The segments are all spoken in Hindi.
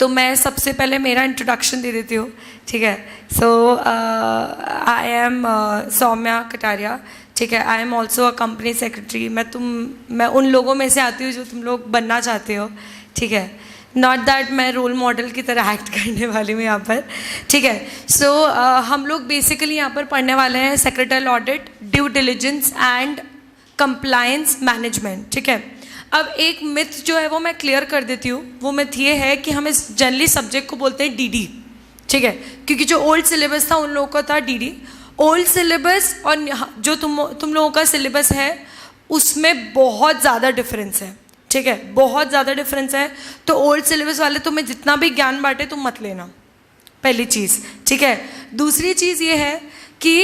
तो मैं सबसे पहले मेरा इंट्रोडक्शन दे देती हूँ, ठीक है। सो आई एम सौम्या कटारिया, ठीक है। I am also a company secretary. मैं उन लोगों में से आती हूँ जो तुम लोग बनना चाहते हो, ठीक है। नॉट दैट मैं रोल मॉडल की तरह एक्ट करने वाली हूँ यहाँ पर, ठीक है। सो हम लोग बेसिकली यहाँ पर पढ़ने वाले हैं secretarial audit, due diligence and compliance management, ठीक है। अब एक मिथ जो है वो मैं क्लियर कर देती हूँ। वो मिथ ये है कि हम इस जनरली सब्जेक्ट को बोलते हैं डीडी, ठीक है, क्योंकि जो ओल्ड सिलेबस था उन लोगों का था डीडी। ओल्ड सिलेबस और जो तुम लोगों का सिलेबस है उसमें बहुत ज़्यादा डिफरेंस है, ठीक है, बहुत ज़्यादा डिफरेंस है। तो ओल्ड सिलेबस वाले तुम्हें जितना भी ज्ञान बांटे तुम मत लेना, पहली चीज़, ठीक है। दूसरी चीज़ ये है कि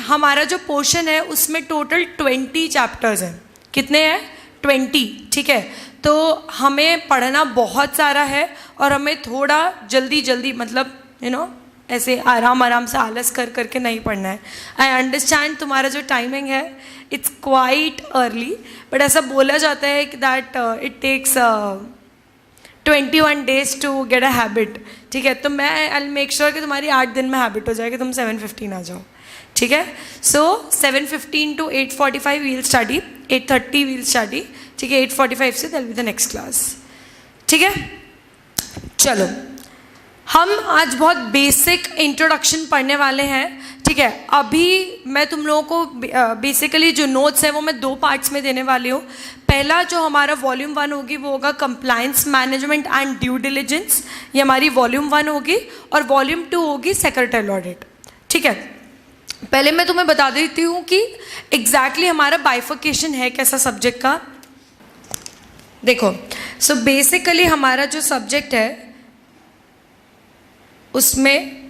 हमारा जो पोर्शन है उसमें टोटल 20 चैप्टर्स हैं। कितने हैं? 20, ठीक है। तो हमें पढ़ना बहुत सारा है और हमें थोड़ा जल्दी मतलब ऐसे आराम से आलस करके नहीं पढ़ना है। आई अंडरस्टैंड तुम्हारा जो टाइमिंग है इट्स क्वाइट अर्ली, बट ऐसा बोला जाता है कि that it takes 21 days to get a habit, ठीक है। तो मैं आई मेक श्योर कि तुम्हारी 8 दिन में हैबिट हो जाएगी, तुम 7:15 आ जाओ, ठीक है। So 7:15 to 8:45 we'll study, 8:30 we'll study, ठीक है। 8:45 से that will be the next class, ठीक है। चलो, हम आज बहुत बेसिक इंट्रोडक्शन पढ़ने वाले हैं, ठीक है। अभी मैं तुम लोगों को बेसिकली जो नोट्स हैं वो मैं 2 पार्ट्स में देने वाली हूँ। पहला जो हमारा वॉल्यूम 1 होगी वो होगा compliance management and due diligence, ये हमारी वॉल्यूम 1 होगी। और वॉल्यूम 2 होगी सेक्रेटरियल ऑडिट, ठीक है। पहले मैं तुम्हें बता देती हूँ कि एग्जैक्टली हमारा बाइफर्केशन है कैसा सब्जेक्ट का। देखो, सो बेसिकली हमारा जो सब्जेक्ट है उसमें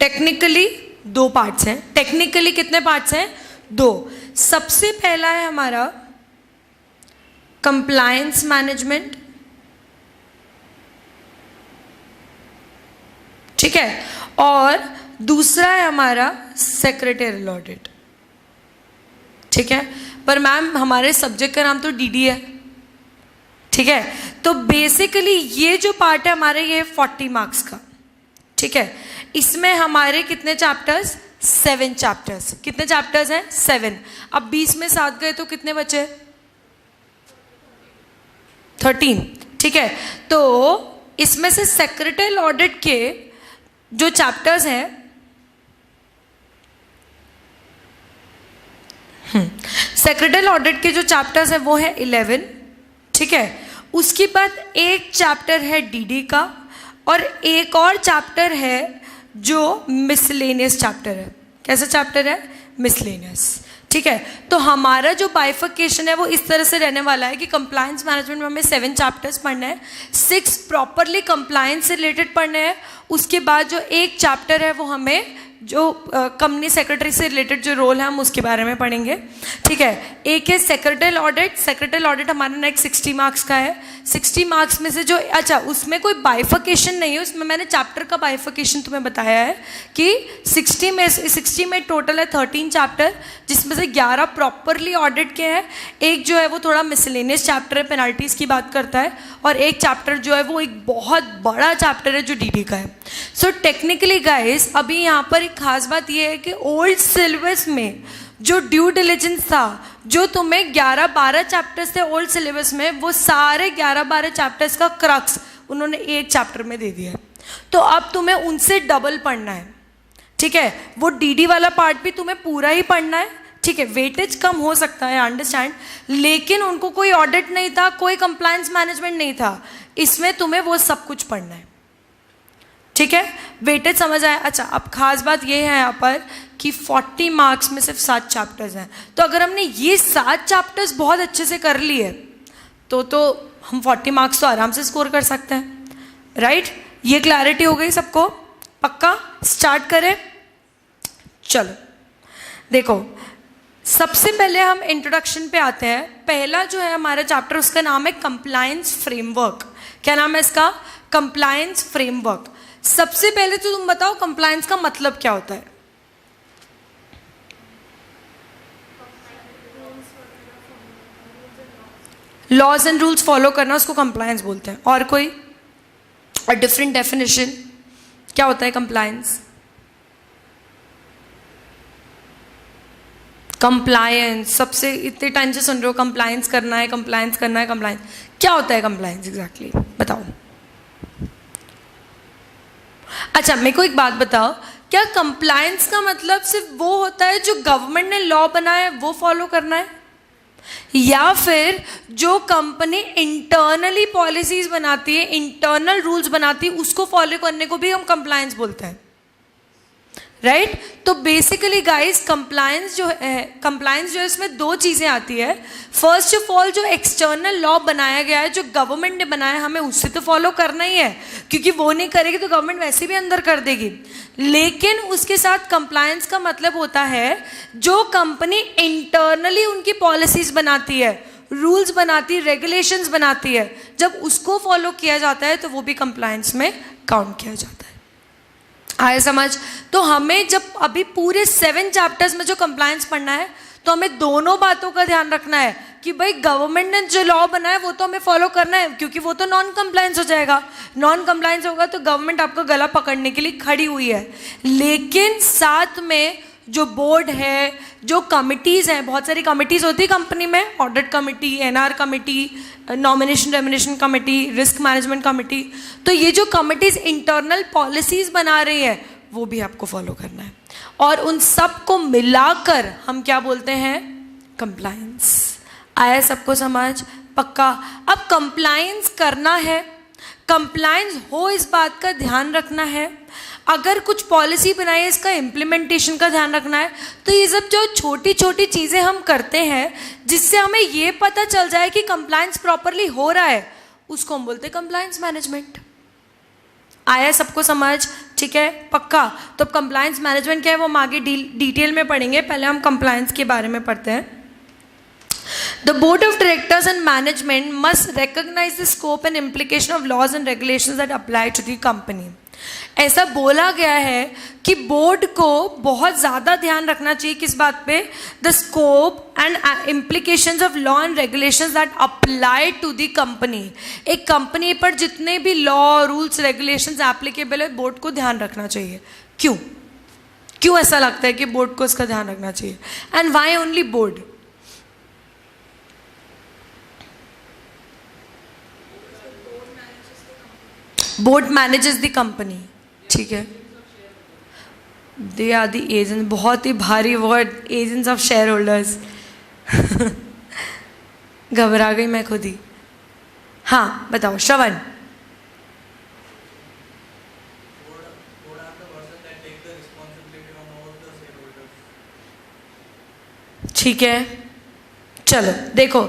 टेक्निकली 2 पार्ट्स हैं। टेक्निकली कितने पार्ट्स हैं? 2। सबसे पहला है हमारा कंप्लायंस मैनेजमेंट, ठीक है, और दूसरा है हमारा सेक्रेटरियल ऑडिट, ठीक है। पर मैम हमारे सब्जेक्ट का नाम तो डीडी है, ठीक है। तो बेसिकली ये जो पार्ट है हमारे, ये 40 मार्क्स का, ठीक है। इसमें हमारे कितने चैप्टर्स? 7 चैप्टर्स। कितने चैप्टर्स हैं? 7। अब 20 में 7 गए तो कितने बचे? 13, ठीक है। तो इसमें से सेक्रेटरियल ऑडिट के जो चैप्टर्स हैं, सेक्रेटरियल ऑडिट के जो चैप्टर्स हैं वो है 11, ठीक है। उसके बाद एक चैप्टर है डीडी का और एक और चैप्टर है जो मिसलेनियस चैप्टर है। कैसा चैप्टर है? मिसलेनियस, ठीक है। तो हमारा जो बाइफर्केशन है वो इस तरह से रहने वाला है कि कंप्लायंस मैनेजमेंट में हमें 7 चैप्टर्स पढ़ना है, 6 प्रॉपरली कंप्लायंस से रिलेटेड पढ़ने हैं। उसके बाद जो एक चैप्टर है वो हमें जो कंपनी सेक्रेटरी से रिलेटेड जो रोल है हम उसके बारे में पढ़ेंगे, ठीक है। एक है सेक्रेटरियल ऑडिट। सेक्रेटरियल ऑडिट हमारा नेक्स्ट 60 मार्क्स का है। 60 मार्क्स में से जो, अच्छा, उसमें कोई बाइफर्केशन नहीं है, उसमें मैंने चैप्टर का बाइफर्केशन तुम्हें बताया है कि 60 में टोटल है 13 चैप्टर, जिसमें से 11 प्रॉपरली ऑडिट के हैं। एक जो है वो थोड़ा मिसलेनियस चैप्टर है, पेनल्टीज की बात करता है, और एक चैप्टर जो है वो एक बहुत बड़ा चैप्टर है जो डीडी का है। सो टेक्निकली गाइस, अभी यहाँ पर एक खास बात ये है कि ओल्ड सिलेबस में जो ड्यू डिलिजेंस था, जो तुम्हें 11-12 चैप्टर्स थे ओल्ड सिलेबस में, वो सारे 11-12 चैप्टर्स का क्रक्स उन्होंने एक चैप्टर में दे दिया है। तो अब तुम्हें उनसे डबल पढ़ना है, ठीक है। वो डीडी वाला पार्ट भी तुम्हें पूरा ही पढ़ना है, ठीक है। वेटेज कम हो सकता है, अंडरस्टैंड, लेकिन उनको कोई ऑडिट नहीं था, कोई कंप्लायंस मैनेजमेंट नहीं था, इसमें तुम्हें वो सब कुछ पढ़ना है, ठीक है। वेटेज समझ आया? अच्छा, अब खास बात ये है यहाँ पर कि 40 मार्क्स में सिर्फ 7 चैप्टर्स हैं। तो अगर हमने ये 7 चैप्टर्स बहुत अच्छे से कर लिए तो हम 40 मार्क्स तो आराम से स्कोर कर सकते हैं, राइट। ये क्लैरिटी हो गई सबको? पक्का? स्टार्ट करें? चलो देखो, सबसे पहले हम इंट्रोडक्शन पे आते हैं। पहला जो है हमारा चैप्टर, उसका नाम है कंप्लायंस फ्रेमवर्क। क्या नाम है इसका? Compliance framework. सबसे पहले तो तुम बताओ कंप्लायंस का मतलब क्या होता है? लॉज एंड रूल्स फॉलो करना, उसको कंप्लायंस बोलते हैं। और कोई? और डिफरेंट डेफिनेशन। क्या होता है कंप्लायंस? कंप्लायंस, सबसे इतने टाइम से सुन रहे हो कंप्लायंस करना है, कंप्लायंस करना है, कंप्लायंस। क्या होता है कंप्लायंस एग्जैक्टली? बताओ। अच्छा, मेरे को एक बात बताओ, क्या कंप्लायंस का मतलब सिर्फ वो होता है जो गवर्नमेंट ने लॉ बनाया है वो फॉलो करना है, या फिर जो कंपनी इंटरनली पॉलिसीज बनाती है, इंटरनल रूल्स बनाती है, उसको फॉलो करने को भी हम कंप्लायंस बोलते हैं, राइट? तो बेसिकली गाइस कंप्लायंस जो है इसमें दो चीज़ें आती है। फर्स्ट ऑफ ऑल, जो एक्सटर्नल लॉ बनाया गया है, जो गवर्नमेंट ने बनाया है, हमें उससे तो फॉलो करना ही है, क्योंकि वो नहीं करेगी तो गवर्नमेंट वैसे भी अंदर कर देगी। लेकिन उसके साथ कंप्लायंस का मतलब होता है जो कंपनी इंटरनली उनकी पॉलिसीज बनाती है, रूल्स बनाती है, रेगुलेशंस बनाती है, जब उसको फॉलो किया जाता है तो वो भी कंप्लायंस में काउंट किया जाता है। आए समझ? तो हमें जब अभी पूरे 7 चैप्टर्स में जो कंप्लायंस पढ़ना है, तो हमें दोनों बातों का ध्यान रखना है कि भाई गवर्नमेंट ने जो लॉ बनाया है वो तो हमें फॉलो करना है, क्योंकि वो तो नॉन कंप्लायंस हो जाएगा। नॉन कंप्लायंस होगा तो गवर्नमेंट आपका गला पकड़ने के लिए खड़ी हुई है। लेकिन साथ में जो बोर्ड है, जो कमिटीज़ हैं, बहुत सारी कमिटीज़ होती है कंपनी में, audit committee, NR committee, nomination remuneration committee, risk management committee, तो ये जो कमिटीज़ इंटरनल पॉलिसीज़ बना रही है वो भी आपको फॉलो करना है, और उन सब को मिलाकर हम क्या बोलते हैं? कंप्लायंस। आया सबको समझ? पक्का? अब कंप्लायंस करना है, कंप्लायंस हो इस बात का ध्यान रखना है, अगर कुछ पॉलिसी बनाई है इसका इम्प्लीमेंटेशन का ध्यान रखना है। तो ये सब जो छोटी छोटी चीज़ें हम करते हैं जिससे हमें ये पता चल जाए कि कंप्लायंस प्रॉपरली हो रहा है, उसको हम बोलते हैं कंप्लायंस मैनेजमेंट। आया सबको समझ? ठीक है, पक्का? तो कंप्लायंस मैनेजमेंट क्या है वो हम आगे डिटेल में पढ़ेंगे, पहले हम कंप्लायंस के बारे में पढ़ते हैं। The board of directors and management must recognize the scope and implication of laws and regulations that apply to the company. ऐसा बोला गया है कि बोर्ड को बहुत ज़्यादा ध्यान रखना चाहिए किस बात पे? The scope and implications of law and regulations that apply to the company. एक कंपनी पर जितने भी लॉ, रूल्स, रेगुलेशंस एप्लीकेबल है, बोर्ड को ध्यान रखना चाहिए। क्यों ऐसा लगता है कि बोर्ड को इसका ध्यान रखना चाहिए? And why only board? Board manages the company, ठीक है? दे आर द एजेंट, बहुत ही भारी word, agents of shareholders. घबरा गई मैं खुद ही। हाँ बताओ श्रवण। ठीक है, चलो देखो,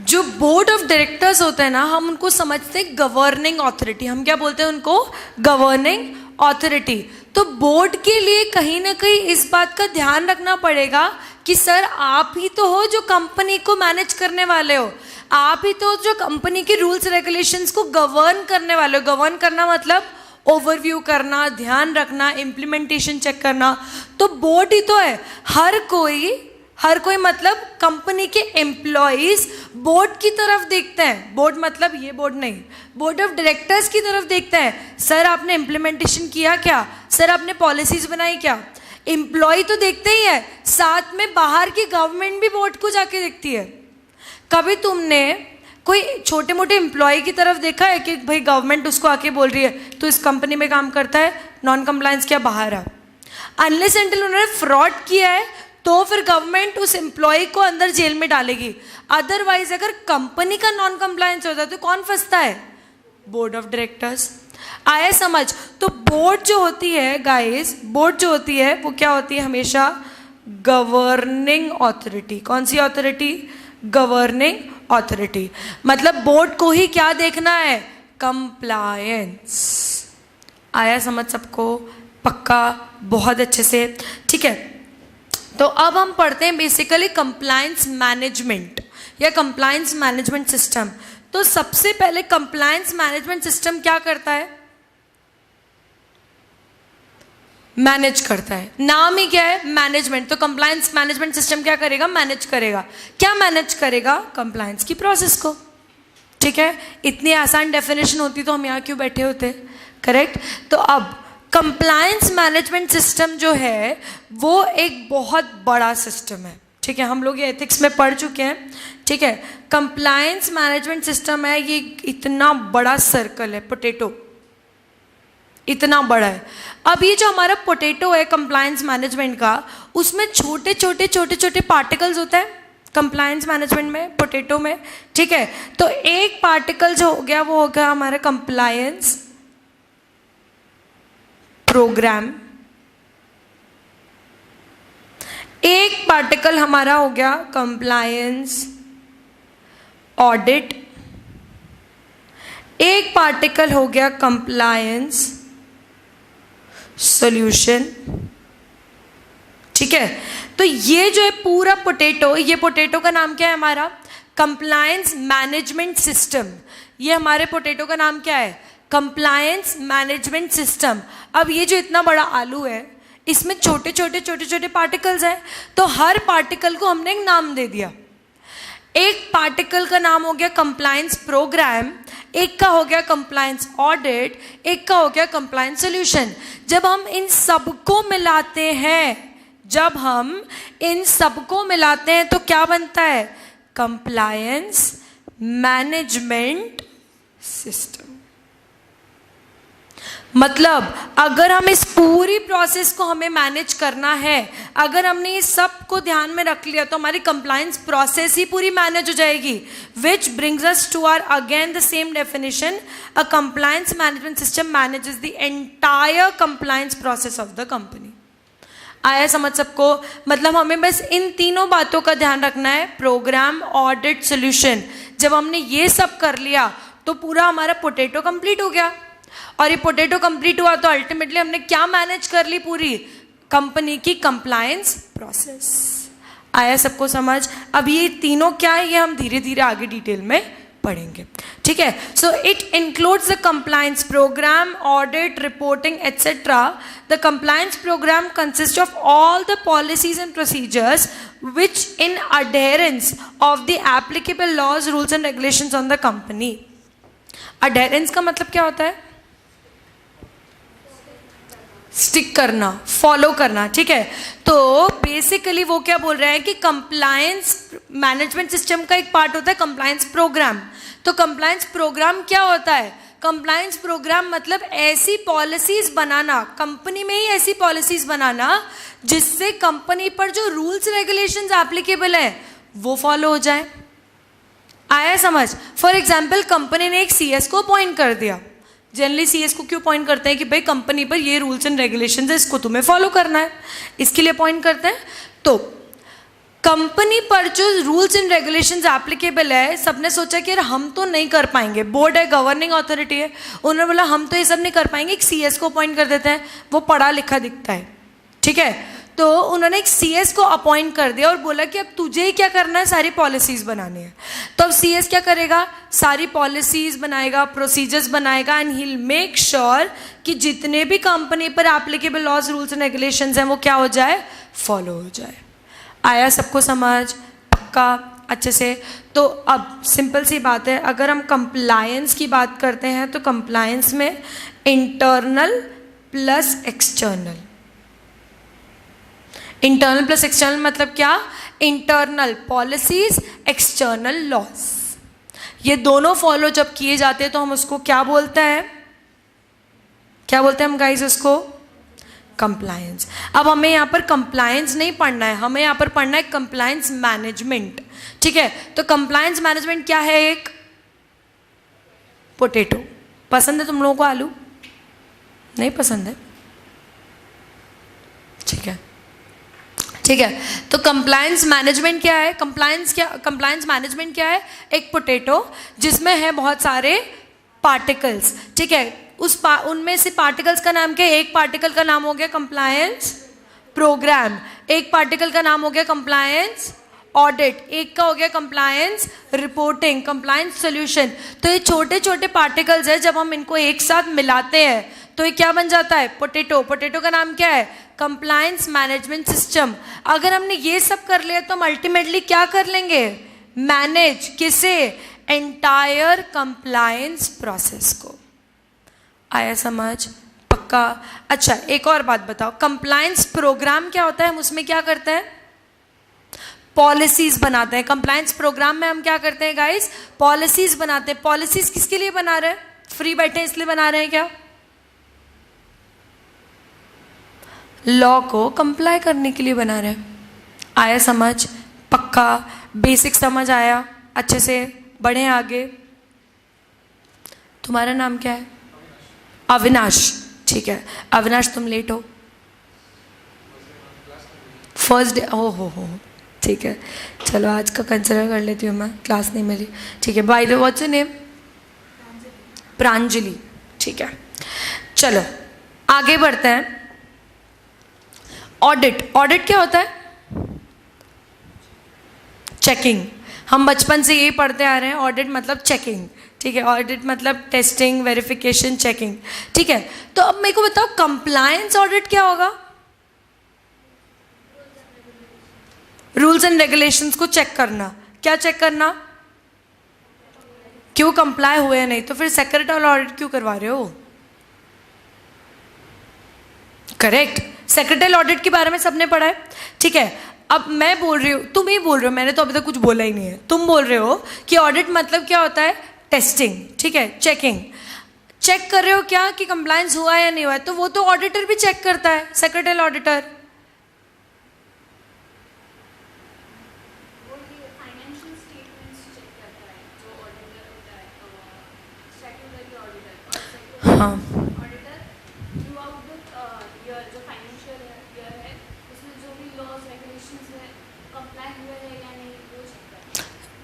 जो बोर्ड ऑफ डायरेक्टर्स होते हैं ना, हम उनको समझते हैं गवर्निंग अथॉरिटी। हम क्या बोलते हैं उनको? Governing authority. तो बोर्ड के लिए कहीं ना कहीं इस बात का ध्यान रखना पड़ेगा कि सर आप ही तो हो जो कंपनी को मैनेज करने वाले हो, आप ही तो जो कंपनी के रूल्स रेगुलेशंस को गवर्न करने वाले हो। गवर्न करना मतलब ओवरव्यू करना, ध्यान रखना, इम्प्लीमेंटेशन चेक करना। तो बोर्ड ही तो है। हर कोई मतलब कंपनी के एम्प्लॉयज बोर्ड की तरफ देखते हैं। बोर्ड मतलब ये बोर्ड नहीं, बोर्ड ऑफ डायरेक्टर्स की तरफ देखते हैं। सर आपने इम्प्लीमेंटेशन किया क्या? सर आपने पॉलिसीज बनाई क्या? एम्प्लॉय तो देखते ही है, साथ में बाहर की गवर्नमेंट भी बोर्ड को जाके देखती है। कभी तुमने कोई छोटे मोटे एम्प्लॉय की तरफ देखा है कि भाई गवर्नमेंट उसको आके बोल रही है तो इस कंपनी में काम करता है, नॉन कंप्लायंस क्या बाहर है? अनलेस अनटिल उन्होंने फ्रॉड किया है तो फिर गवर्नमेंट उस एम्प्लॉय को अंदर जेल में डालेगी। अदरवाइज अगर कंपनी का नॉन कंप्लायंस होता है तो कौन फंसता है? Board of directors. आया समझ? तो बोर्ड जो होती है गाइस, बोर्ड जो होती है वो क्या होती है? हमेशा गवर्निंग अथॉरिटी। कौन सी अथॉरिटी? Governing authority. मतलब बोर्ड को ही क्या देखना है? कंप्लायंस। आया समझ सबको? पक्का? बहुत अच्छे से, ठीक है। तो अब हम पढ़ते हैं बेसिकली कंप्लायंस मैनेजमेंट या कंप्लायंस मैनेजमेंट सिस्टम। तो सबसे पहले कंप्लायंस मैनेजमेंट सिस्टम क्या करता है? मैनेज करता है। नाम ही क्या है? मैनेजमेंट। तो कंप्लायंस मैनेजमेंट सिस्टम क्या करेगा? मैनेज करेगा। क्या मैनेज करेगा? कंप्लायंस की प्रोसेस को। ठीक है, इतनी आसान डेफिनेशन होती तो हम यहाँ क्यों बैठे होते, करेक्ट। तो अब कंप्लायंस मैनेजमेंट सिस्टम जो है वो एक बहुत बड़ा सिस्टम है, ठीक है, हम लोग ये एथिक्स में पढ़ चुके हैं, ठीक है। कंप्लायंस मैनेजमेंट सिस्टम है, ये इतना बड़ा सर्कल है, पोटैटो इतना बड़ा है। अब ये जो हमारा पोटैटो है कंप्लायंस मैनेजमेंट का, उसमें छोटे छोटे छोटे छोटे पार्टिकल्स होते हैं कंप्लायंस मैनेजमेंट में, पोटैटो में, ठीक है। तो एक पार्टिकल जो हो गया वो हो गया हमारा कंप्लायंस प्रोग्राम, एक पार्टिकल हमारा हो गया कंप्लायंस ऑडिट, एक पार्टिकल हो गया कंप्लायंस सॉल्यूशन, ठीक है। तो ये जो है पूरा पोटैटो, ये पोटैटो का नाम क्या है हमारा, कंप्लायंस मैनेजमेंट सिस्टम। ये हमारे पोटैटो का नाम क्या है, कंप्लायंस मैनेजमेंट सिस्टम। अब ये जो इतना बड़ा आलू है, इसमें छोटे छोटे छोटे छोटे पार्टिकल्स हैं, तो हर पार्टिकल को हमने एक नाम दे दिया। एक पार्टिकल का नाम हो गया कंप्लायंस प्रोग्राम, एक का हो गया कंप्लायंस ऑडिट, एक का हो गया कंप्लायंस सॉल्यूशन। जब हम इन सबको मिलाते हैं, जब हम इन सबको मिलाते हैं तो क्या बनता है, कंप्लायंस मैनेजमेंट सिस्टम। मतलब अगर हम इस पूरी प्रोसेस को हमें मैनेज करना है, अगर हमने ये सब को ध्यान में रख लिया तो हमारी कंप्लायंस प्रोसेस ही पूरी मैनेज हो जाएगी। Which brings us to our again the same definition, a compliance management system manages the entire compliance process of the company. आया समझ सबको, मतलब हमें बस इन तीनों बातों का ध्यान रखना है, प्रोग्राम ऑडिट सॉल्यूशन। जब हमने ये सब कर लिया तो पूरा हमारा पोटैटो कंप्लीट हो गया, और ये पोटैटो कंप्लीट हुआ तो अल्टीमेटली हमने क्या मैनेज कर ली, पूरी कंपनी की कंप्लायंस प्रोसेस। आया सबको समझ। अब ये तीनों क्या है ये हम धीरे धीरे आगे डिटेल में पढ़ेंगे, ठीक है। So it includes the compliance program, audit, reporting etcetera. The compliance program consist of all the policies and procedures which in adherence of the applicable laws, rules and regulations on the company। adherence का मतलब क्या होता है, स्टिक करना, फॉलो करना, ठीक है। तो बेसिकली वो क्या बोल रहा है कि कंप्लायंस मैनेजमेंट सिस्टम का एक पार्ट होता है कंप्लायंस प्रोग्राम। तो कंप्लायंस प्रोग्राम क्या होता है, कंप्लायंस प्रोग्राम मतलब ऐसी पॉलिसीज बनाना, कंपनी में ही ऐसी पॉलिसीज बनाना जिससे कंपनी पर जो रूल्स रेगुलेशंस एप्लीकेबल है वो फॉलो हो जाए। आया समझ। फॉर एग्जाम्पल कंपनी ने एक सीएस को अपॉइंट कर दिया। जनरली सीएस को क्यों अपॉइंट करते हैं कि भाई कंपनी पर ये रूल्स एंड रेगुलेशंस है, इसको तुम्हें फॉलो करना है, इसके लिए अपॉइंट करते हैं। तो कंपनी पर जो रूल्स एंड रेगुलेशंस एप्लीकेबल है, सबने सोचा कि यार हम तो नहीं कर पाएंगे, बोर्ड है, गवर्निंग अथॉरिटी है, उन्होंने बोला हम तो ये सब नहीं कर पाएंगे, एक सीएस को अपॉइंट कर देते हैं, वो पढ़ा लिखा दिखता है, ठीक है। तो उन्होंने एक सीएस को अपॉइंट कर दिया और बोला कि अब तुझे ही क्या करना है, सारी पॉलिसीज बनानी है। तो अब सीएस क्या करेगा, सारी पॉलिसीज बनाएगा, प्रोसीजर्स बनाएगा, and he will make sure कि जितने भी कंपनी पर applicable laws, rules and regulations हैं वो क्या हो जाए, फॉलो हो जाए। आया सबको समझ पक्का अच्छे से। तो अब सिंपल सी बात है, अगर हम कंप्लायंस की बात करते हैं तो कंप्लायंस में internal plus external, internal plus external मतलब क्या, इंटरनल पॉलिसीज, एक्सटर्नल लॉज, ये दोनों फॉलो जब किए जाते हैं तो हम उसको क्या बोलते हैं, क्या बोलते हैं हम गाइस उसको, कंप्लायंस। अब हमें यहाँ पर कंप्लायंस नहीं पढ़ना है, हमें यहाँ पर पढ़ना है कंप्लायंस मैनेजमेंट, ठीक है। तो कंप्लायंस मैनेजमेंट क्या है, एक पोटैटो। पसंद है तुम लोगों को आलू, नहीं पसंद है, ठीक है, ठीक है। तो कंप्लायंस मैनेजमेंट क्या है, कंप्लायंस मैनेजमेंट क्या है, एक पोटैटो जिसमें है बहुत सारे पार्टिकल्स, ठीक है। उनमें से पार्टिकल्स का नाम क्या है, एक पार्टिकल का नाम हो गया कंप्लायंस प्रोग्राम, एक पार्टिकल का नाम हो गया कंप्लायंस ऑडिट, एक का हो गया कंप्लायंस रिपोर्टिंग, कंप्लायंस सॉल्यूशन। तो ये छोटे छोटे पार्टिकल्स है, जब हम इनको एक साथ मिलाते हैं तो ये क्या बन जाता है, पोटैटो। पोटैटो का नाम क्या है, कंप्लायंस मैनेजमेंट सिस्टम। अगर हमने ये सब कर लिया तो हम अल्टीमेटली क्या कर लेंगे, मैनेज किसे, एंटायर कंप्लायंस प्रोसेस को। आया समझ? पक्का? अच्छा, एक और बात बताओ, कंप्लायंस प्रोग्राम क्या होता है? हम उसमें क्या करते हैं? पॉलिसीज बनाते हैं। कंप्लायंस प्रोग्राम में हम क्या करते हैं गाइस? पॉलिसीज बनाते हैं। पॉलिसीज किसके लिए बना रहे हैं? फ्री बैठे इसलिए बना रहे हैं क्या? लॉ को कंप्लाई करने के लिए बना रहे हैं। आया समझ? पक्का? बेसिक समझ आया? अच्छे से बढ़े आगे। तुम्हारा नाम क्या है? अविनाश। ठीक है अविनाश, तुम लेट हो। First day? हो ठीक है, चलो आज का कंसिडर कर लेती हूँ मैं, क्लास नहीं मिली। ठीक है, by the way what's your name? Pranjali. ठीक है, चलो आगे बढ़ते हैं। ऑडिट। ऑडिट क्या होता है? चेकिंग। हम बचपन से यही पढ़ते आ रहे हैं, ऑडिट मतलब चेकिंग। ठीक है, ऑडिट मतलब टेस्टिंग, वेरिफिकेशन, चेकिंग। ठीक है, तो अब मेरे को बताओ कंप्लायंस ऑडिट क्या होगा? रूल्स एंड रेगुलेशंस को चेक करना। क्या चेक करना? क्यों कंप्लाई हुए नहीं, तो फिर सेक्रेटरी ऑडिट क्यों करवा रहे हो? करेक्ट, सेक्रेटरी ऑडिट के बारे में सबने पढ़ा है। ठीक है, अब मैं बोल रही हूँ, तुम ही बोल रहे हो, मैंने तो अभी तक कुछ बोला ही नहीं है। तुम बोल रहे हो कि ऑडिट मतलब क्या होता है? टेस्टिंग। ठीक है, चेकिंग। चेक कर रहे हो क्या कि कंप्लायंस हुआ है या नहीं हुआ है? तो वो तो ऑडिटर भी चेक करता है, सेक्रेटरी ऑडिटर। हाँ,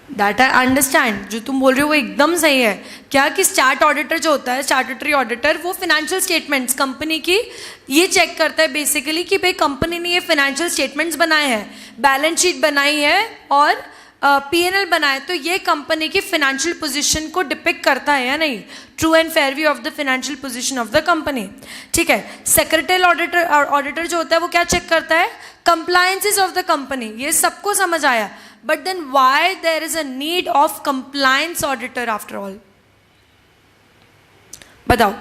दैट आई अंडरस्टैंड। जो तुम बोल रहे हो वो एकदम सही है। क्या कि स्टार्ट ऑडिटर जो होता है, स्टैट्यूटरी ऑडिटर, वो फिनेंशियल स्टेटमेंट्स कंपनी की ये चेक करता है बेसिकली कि भाई कंपनी ने ये फिनेंशियल स्टेटमेंट्स बनाए हैं, बैलेंस शीट बनाई है और P&L बनाए, तो ये कंपनी की फिनेंशियल पोजीशन को डिपिक्ट करता है या नहीं? True and fair view of the financial position of the company. ठीक है, सेक्रेटरी ऑडिटर जो होता है वो क्या चेक करता है? Compliances of the company. ये सबको समझ आया, but then why there is a need of compliance auditor after all? बताओ।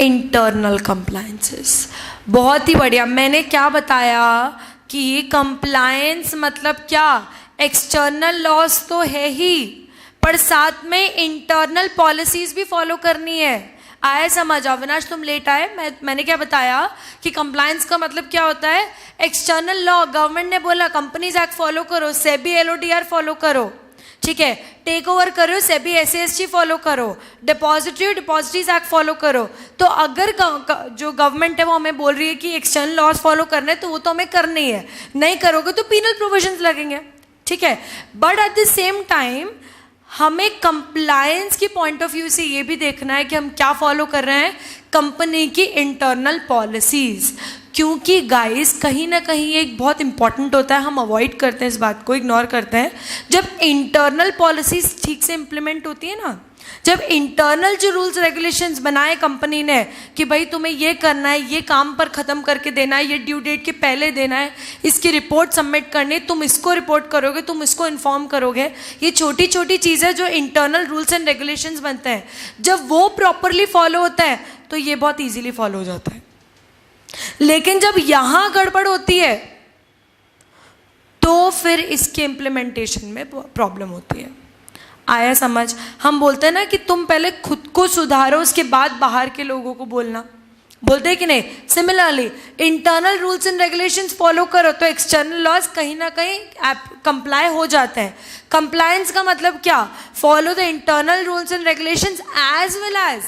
इंटरनल कंप्लायंसेस, बहुत ही बढ़िया। मैंने क्या बताया कि कंप्लायंस मतलब क्या? एक्सटर्नल लॉस तो है ही, पर साथ में इंटरनल पॉलिसीज भी फॉलो करनी है। आया समझ? अविनाश तुम लेट आए। मैंने क्या बताया कि कंप्लायंस का मतलब क्या होता है? External law. गवर्नमेंट ने बोला कंपनीज एक्ट फॉलो करो, सेबी LODR फॉलो करो। ठीक है, टेक ओवर करो, सेबी SAST फॉलो करो, डिपॉजिटरीज एक्ट फॉलो करो। तो अगर जो गवर्नमेंट है वो हमें बोल रही है कि एक्सटर्नल लॉज फॉलो करने, तो वो तो हमें करनी है। नहीं करोगे तो पीनल प्रोविजंस लगेंगे। ठीक है, but at the same time हमें कंप्लायंस की पॉइंट ऑफ व्यू से ये भी देखना है कि हम क्या फॉलो कर रहे हैं? कंपनी की इंटरनल पॉलिसीज। क्योंकि गाइस कहीं ना कहीं एक बहुत इंपॉर्टेंट होता है, हम अवॉइड करते हैं इस बात को, इग्नोर करते हैं। जब इंटरनल पॉलिसीज ठीक से इंप्लीमेंट होती है ना, जब इंटरनल जो रूल्स रेगुलेशंस बनाए कंपनी ने कि भाई तुम्हें ये करना है, ये काम पर ख़त्म करके देना है, ये ड्यू डेट के पहले देना है, इसकी रिपोर्ट सबमिट करनी है, तुम इसको रिपोर्ट करोगे, तुम इसको इन्फॉर्म करोगे, ये छोटी छोटी चीज़ें जो इंटरनल रूल्स एंड रेगुलेशंस बनते हैं, जब वो प्रॉपरली फॉलो होता है तो ये बहुत ईजिली फॉलो हो जाता है। लेकिन जब यहाँ गड़बड़ होती है तो फिर इसके इम्प्लीमेंटेशन में प्रॉब्लम होती है। आया समझ? हम बोलते हैं ना कि तुम पहले खुद को सुधारो, उसके बाद बाहर के लोगों को बोलना। बोलते हैं कि नहीं? Similarly internal rules and regulations follow करो तो एक्सटर्नल लॉज कहीं ना कहीं कंप्लाई हो जाते हैं। कंप्लायंस का मतलब क्या? Follow the internal rules and regulations as well as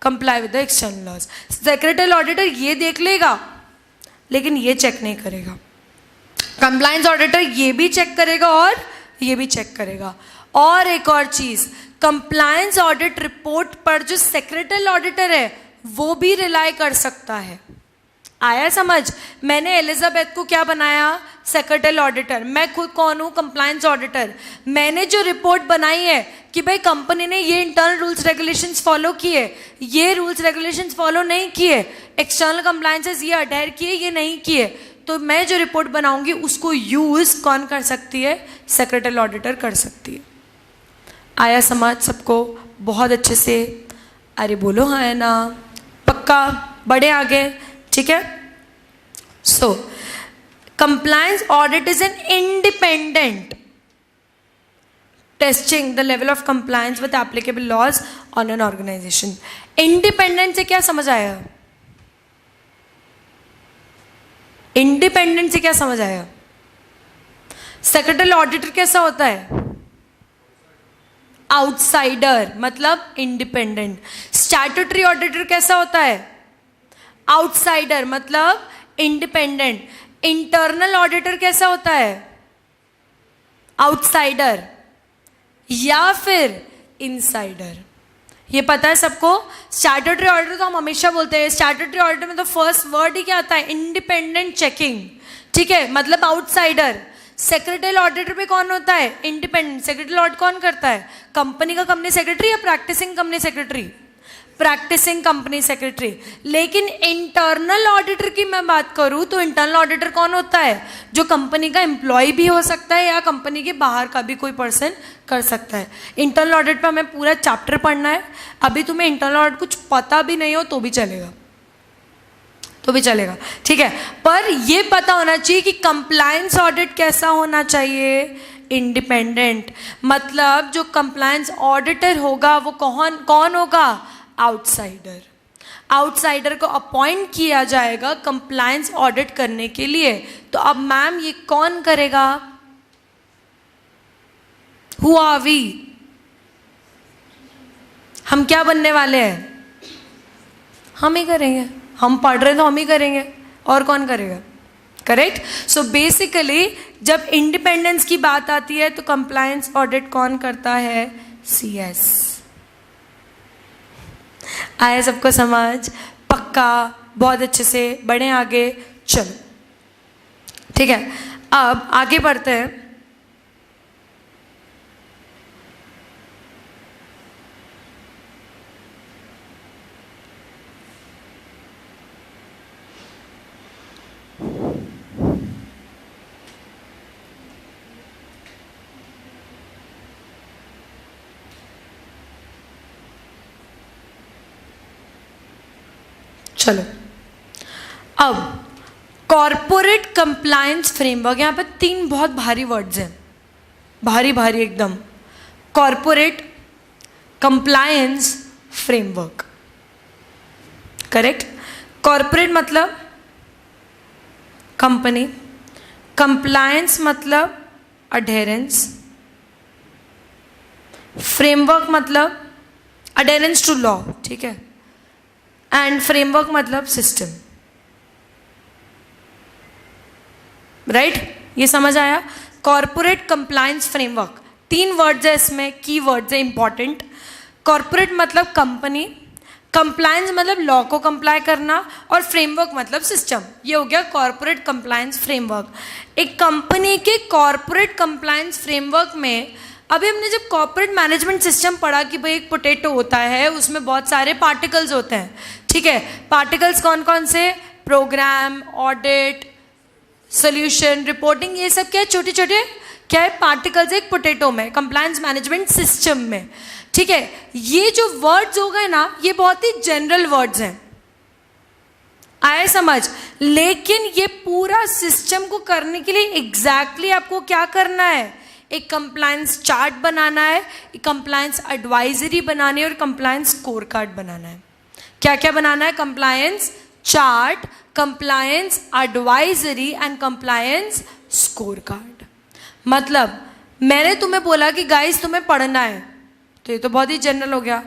comply with the external laws. Secretary auditor ये देख लेगा लेकिन ये चेक नहीं करेगा। कंप्लायंस ऑडिटर ये भी चेक करेगा और ये भी चेक करेगा। और एक और चीज, कंप्लायंस ऑडिट रिपोर्ट पर जो सेक्रेटरी ऑडिटर है वो भी रिलाई कर सकता है। आया समझ? मैंने एलिजाबेथ को क्या बनाया? Secretary auditor. मैं खुद कौन हूँ? Compliance auditor. मैंने जो रिपोर्ट बनाई है कि भाई कंपनी ने ये इंटरनल रूल्स रेगुलेशंस फॉलो किए, ये रूल्स रेगुलेशंस फॉलो नहीं किए, एक्सटर्नल कंप्लायंसेस ये अडेयर किए, ये नहीं किए, तो मैं जो रिपोर्ट बनाऊंगी उसको यूज़ कौन कर सकती है? सेक्रेटरी ऑडिटर कर सकती है। आया समझ सबको बहुत अच्छे से? अरे बोलो हाँ है ना, पक्का? बढ़े आगे, ठीक है। सो compliance audit is an independent testing the level of compliance with applicable laws on an organization. Independent से क्या समझ आया? Independent से क्या समझ आया? सेक्रेटरी ऑडिटर कैसा होता है? आउटसाइडर, मतलब इंडिपेंडेंट। स्टैट्यूटरी ऑडिटर कैसा होता है? आउटसाइडर, मतलब इंडिपेंडेंट। इंटरनल ऑडिटर कैसा होता है? आउटसाइडर या फिर इनसाइडर। ये पता है सबको? स्टैट्यूटरी ऑडिटर तो हम हमेशा बोलते हैं, स्टैट्यूटरी ऑडिटर में तो फर्स्ट वर्ड ही क्या आता है? इंडिपेंडेंट चेकिंग, ठीक है, मतलब आउटसाइडर। सेक्रेटरी ऑडिटर पे कौन होता है? इंडिपेंडेंट। सेक्रेटरी ऑडिट कौन करता है? कंपनी का कंपनी सेक्रेटरी या practicing company secretary? Practicing company secretary. लेकिन इंटरनल ऑडिटर की मैं बात करूं तो इंटरनल ऑडिटर कौन होता है? जो कंपनी का एम्प्लॉय भी हो सकता है या कंपनी के बाहर का भी कोई पर्सन कर सकता है। इंटरनल ऑडिट पे हमें पूरा चैप्टर पढ़ना है। अभी तुम्हें इंटरनल ऑडिट कुछ पता भी नहीं हो तो भी चलेगा, तो भी चलेगा, ठीक है। पर ये पता होना चाहिए कि कंप्लायंस ऑडिट कैसा होना चाहिए? इंडिपेंडेंट। मतलब जो कंप्लायंस ऑडिटर होगा वो कौन होगा? आउटसाइडर। आउटसाइडर को अपॉइंट किया जाएगा कंप्लायंस ऑडिट करने के लिए। तो अब मैम ये कौन करेगा? Who are we? हम क्या बनने वाले हैं? हम ही करेंगे। हम पढ़ रहे तो हम ही करेंगे, और कौन करेगा? करेक्ट। सो बेसिकली जब इंडिपेंडेंस की बात आती है तो कंप्लायंस ऑडिट कौन करता है? CS। आया सबको समझ? पक्का? बहुत अच्छे से बढ़े आगे, चलो ठीक है। अब आगे बढ़ते हैं। चलो अब कॉरपोरेट कंप्लायंस फ्रेमवर्क। यहाँ पे 3 बहुत भारी वर्ड्स हैं, भारी भारी एकदम। Corporate compliance framework, correct. Corporate मतलब कंपनी, कंप्लायंस मतलब अडेरेंस, फ्रेमवर्क मतलब अडेरेंस टू लॉ, ठीक है, एंड फ्रेमवर्क मतलब सिस्टम, राइट। ये समझ आया? कॉरपोरेट कंप्लायंस फ्रेमवर्क, 3 वर्ड्स है इसमें, की वर्ड्स है इंपॉर्टेंट। कॉरपोरेट मतलब कंपनी, कंप्लायंस मतलब लॉ को कंप्लाई करना, और फ्रेमवर्क मतलब सिस्टम। ये हो गया कॉरपोरेट कंप्लायंस फ्रेमवर्क। एक कंपनी के कॉरपोरेट कंप्लायंस फ्रेमवर्क में, अभी हमने जब कॉर्पोरेट मैनेजमेंट सिस्टम पढ़ा कि भाई एक पोटैटो होता है, उसमें बहुत सारे पार्टिकल्स होते हैं, ठीक है। पार्टिकल्स कौन कौन से? प्रोग्राम, ऑडिट, सोल्यूशन, रिपोर्टिंग, ये सब क्या है? छोटे छोटे क्या है? पार्टिकल्स एक पोटैटो में, कंप्लायंस मैनेजमेंट सिस्टम में, ठीक है। ये जो वर्ड्स हो गए ना, ये बहुत ही जनरल वर्ड्स हैं, आए समझ। लेकिन ये पूरा सिस्टम को करने के लिए एग्जैक्टली आपको क्या करना है? एक कंप्लायंस चार्ट बनाना है, एक कंप्लायंस एडवाइजरी बनानी है और कंप्लायंस स्कोर कार्ड बनाना है। क्या क्या बनाना है? Compliance chart, compliance advisory and compliance score card. मतलब मैंने तुम्हें बोला कि गाइस तुम्हें पढ़ना है, तो ये तो बहुत ही जनरल हो गया।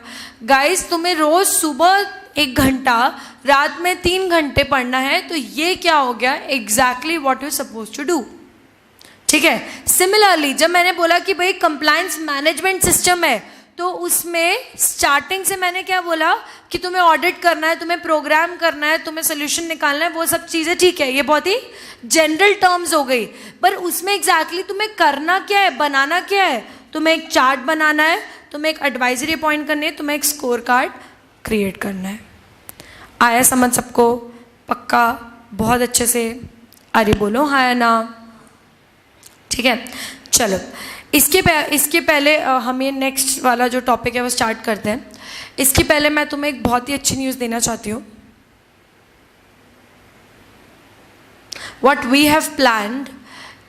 गाइस तुम्हें रोज सुबह 1 घंटा, रात में 3 घंटे पढ़ना है, तो ये क्या हो गया? Exactly what you suppose to do, ठीक है। सिमिलरली जब मैंने बोला कि भाई कंप्लायंस मैनेजमेंट सिस्टम है, तो उसमें स्टार्टिंग से मैंने क्या बोला कि तुम्हें ऑडिट करना है, तुम्हें प्रोग्राम करना है, तुम्हें सोल्यूशन निकालना है, वो सब चीज़ें ठीक है, ये बहुत ही जनरल टर्म्स हो गई। पर उसमें एग्जैक्टली तुम्हें करना क्या है, बनाना क्या है? तुम्हें एक चार्ट बनाना है, तुम्हें एक एडवाइजरी अपॉइंट करनी है, तुम्हें एक स्कोर कार्ड क्रिएट करना है। आया समझ सबको? पक्का? बहुत अच्छे से, अरे बोलो हाँ या ना। ठीक है, चलो इसके पहले हम ये नेक्स्ट वाला जो टॉपिक है वो स्टार्ट करते हैं। इसके पहले मैं तुम्हें एक बहुत ही अच्छी न्यूज़ देना चाहती हूँ। What we have planned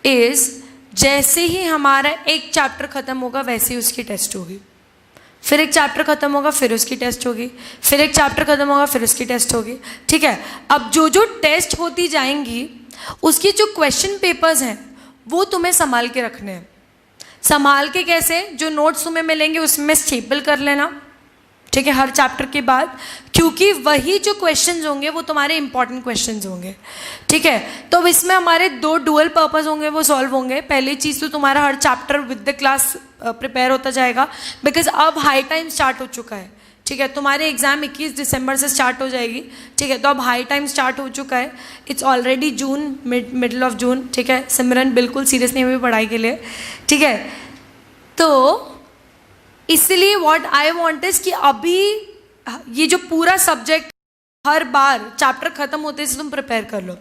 is जैसे ही हमारा एक चैप्टर ख़त्म होगा वैसे ही उसकी टेस्ट होगी, फिर एक चैप्टर ख़त्म होगा फिर उसकी टेस्ट होगी, फिर एक चैप्टर ख़त्म होगा फिर उसकी टेस्ट होगी। ठीक है, अब जो जो टेस्ट होती जाएंगी उसकी जो क्वेश्चन पेपर्स हैं वो तुम्हें संभाल के रखने हैं। संभाल के कैसे? जो नोट्स तुम्हें मिलेंगे उसमें स्टेपल कर लेना, ठीक है, हर चैप्टर के बाद, क्योंकि वही जो क्वेश्चंस होंगे वो तुम्हारे इंपॉर्टेंट क्वेश्चंस होंगे। ठीक है, तो अब इसमें हमारे दो डुअल पर्पस होंगे, वो सॉल्व होंगे। पहली चीज़ तो तुम्हारा हर chapter with the class prepare होता जाएगा, बिकॉज अब हाई टाइम स्टार्ट हो चुका है। ठीक है, तुम्हारे एग्जाम 21 दिसंबर से स्टार्ट हो जाएगी। ठीक है, तो अब हाई टाइम स्टार्ट हो चुका है। It's already June, middle of June. ठीक है, सिमरन बिल्कुल सीरियस नहीं हुई पढ़ाई के लिए। ठीक है, तो इसलिए व्हाट आई वांट इज कि अभी ये जो पूरा सब्जेक्ट हर बार चैप्टर खत्म होते से तुम प्रिपेयर कर लो,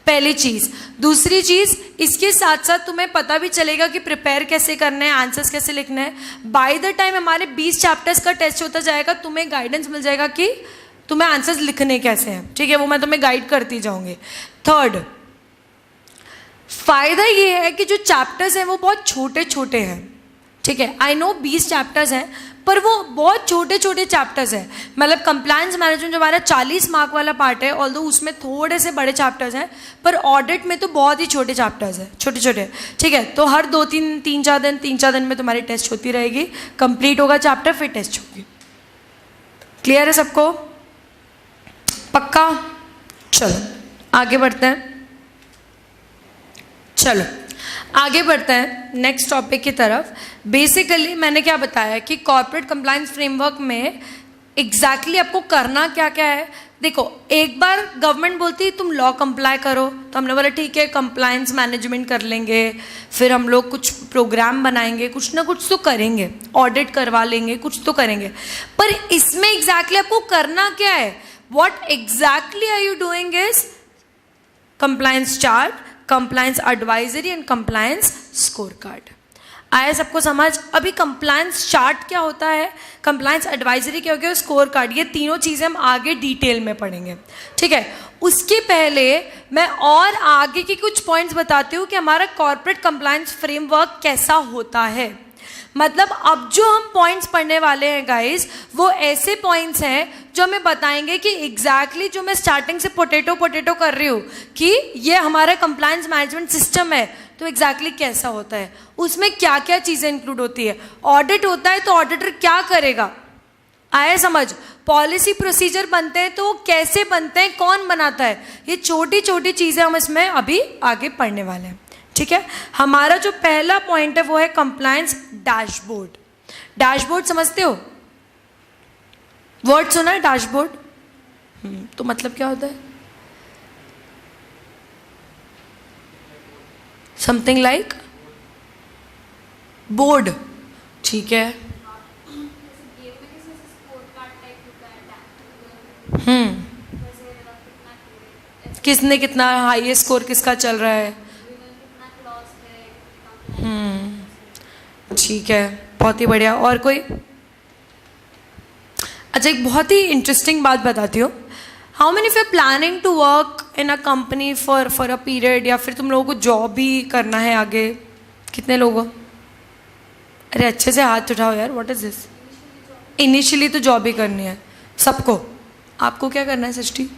पहली चीज़। दूसरी चीज़, इसके साथ साथ तुम्हें पता भी चलेगा कि प्रिपेयर कैसे करना है, आंसर्स कैसे लिखना है। बाय द टाइम हमारे 20 चैप्टर्स का टेस्ट होता जाएगा, तुम्हें गाइडेंस मिल जाएगा कि तुम्हें आंसर्स लिखने कैसे हैं। ठीक है, वो मैं तुम्हें गाइड करती जाऊँगी। थर्ड फायदा ये है कि जो चैप्टर्स हैं वो बहुत छोटे छोटे हैं। ठीक है, आई नो 20 चैप्टर्स हैं पर वो बहुत छोटे छोटे चैप्टर्स हैं। मतलब कंप्लायंस मैनेजमेंट जो हमारा 40 मार्क वाला पार्ट है, ऑल्दो उसमें थोड़े से बड़े चैप्टर्स हैं, पर ऑडिट में तो बहुत ही छोटे चैप्टर्स हैं, छोटे छोटे। ठीक है, तो हर 3-4 दिन में तुम्हारी टेस्ट होती रहेगी, कंप्लीट होगा चैप्टर फिर टेस्ट होगी। क्लियर है सबको? पक्का? चलो आगे बढ़ते हैं। चलो आगे बढ़ते हैं नेक्स्ट टॉपिक की तरफ। बेसिकली मैंने क्या बताया कि कॉर्पोरेट कंप्लायंस फ्रेमवर्क में एग्जैक्टली आपको करना क्या क्या है। देखो, एक बार गवर्नमेंट बोलती है तुम लॉ कंप्लाई करो, तो हमने बोला ठीक है कंप्लायंस मैनेजमेंट कर लेंगे, फिर हम लोग कुछ प्रोग्राम बनाएंगे, कुछ ना कुछ तो करेंगे, ऑडिट करवा लेंगे, कुछ तो करेंगे। पर इसमें एग्जैक्टली आपको करना क्या है? What exactly are you doing is compliance chart, compliance advisory and compliance scorecard. आया सबको समझ? अभी कंप्लायंस चार्ट क्या होता है, कंप्लायंस एडवाइजरी क्या होगी, स्कोर कार्ड, ये तीनों चीज़ें हम आगे डिटेल में पढ़ेंगे। ठीक है, उसके पहले मैं और आगे के कुछ पॉइंट्स बताती हूँ कि हमारा कॉर्पोरेट कंप्लायंस फ्रेमवर्क कैसा होता है। मतलब अब जो हम पॉइंट्स पढ़ने वाले हैं गाइस, वो ऐसे पॉइंट्स हैं जो हमें बताएंगे कि एग्जैक्टली जो मैं स्टार्टिंग से पोटैटो कर रही हूँ कि ये हमारा कंप्लायंस मैनेजमेंट सिस्टम है, तो एग्जैक्टली कैसा होता है, उसमें क्या क्या चीज़ें इंक्लूड होती है। ऑडिट होता है तो ऑडिटर क्या करेगा, आया समझ? पॉलिसी प्रोसीजर बनते हैं तो कैसे बनते हैं, कौन बनाता है, ये छोटी छोटी चीज़ें हम इसमें अभी आगे पढ़ने वाले हैं। ठीक है, हमारा जो पहला पॉइंट है वो है कंप्लायंस डैशबोर्ड। डैशबोर्ड समझते हो? वर्ड सुना है डैशबोर्ड? तो मतलब क्या होता है? Something like board. ठीक है, किसने कितना हाईएस्ट स्कोर किसका चल रहा है। ठीक है, बहुत ही बढ़िया। और कोई? अच्छा, एक बहुत ही इंटरेस्टिंग बात बताती हूँ। How many of you are planning to work in a company for a period, या फिर तुम लोगों को जॉब भी करना है आगे? कितने लोग हो? अरे अच्छे से हाथ उठाओ यार, व्हाट इज दिस? इनिशियली तो जॉब ही करनी है सबको। आपको क्या करना है सृष्टि?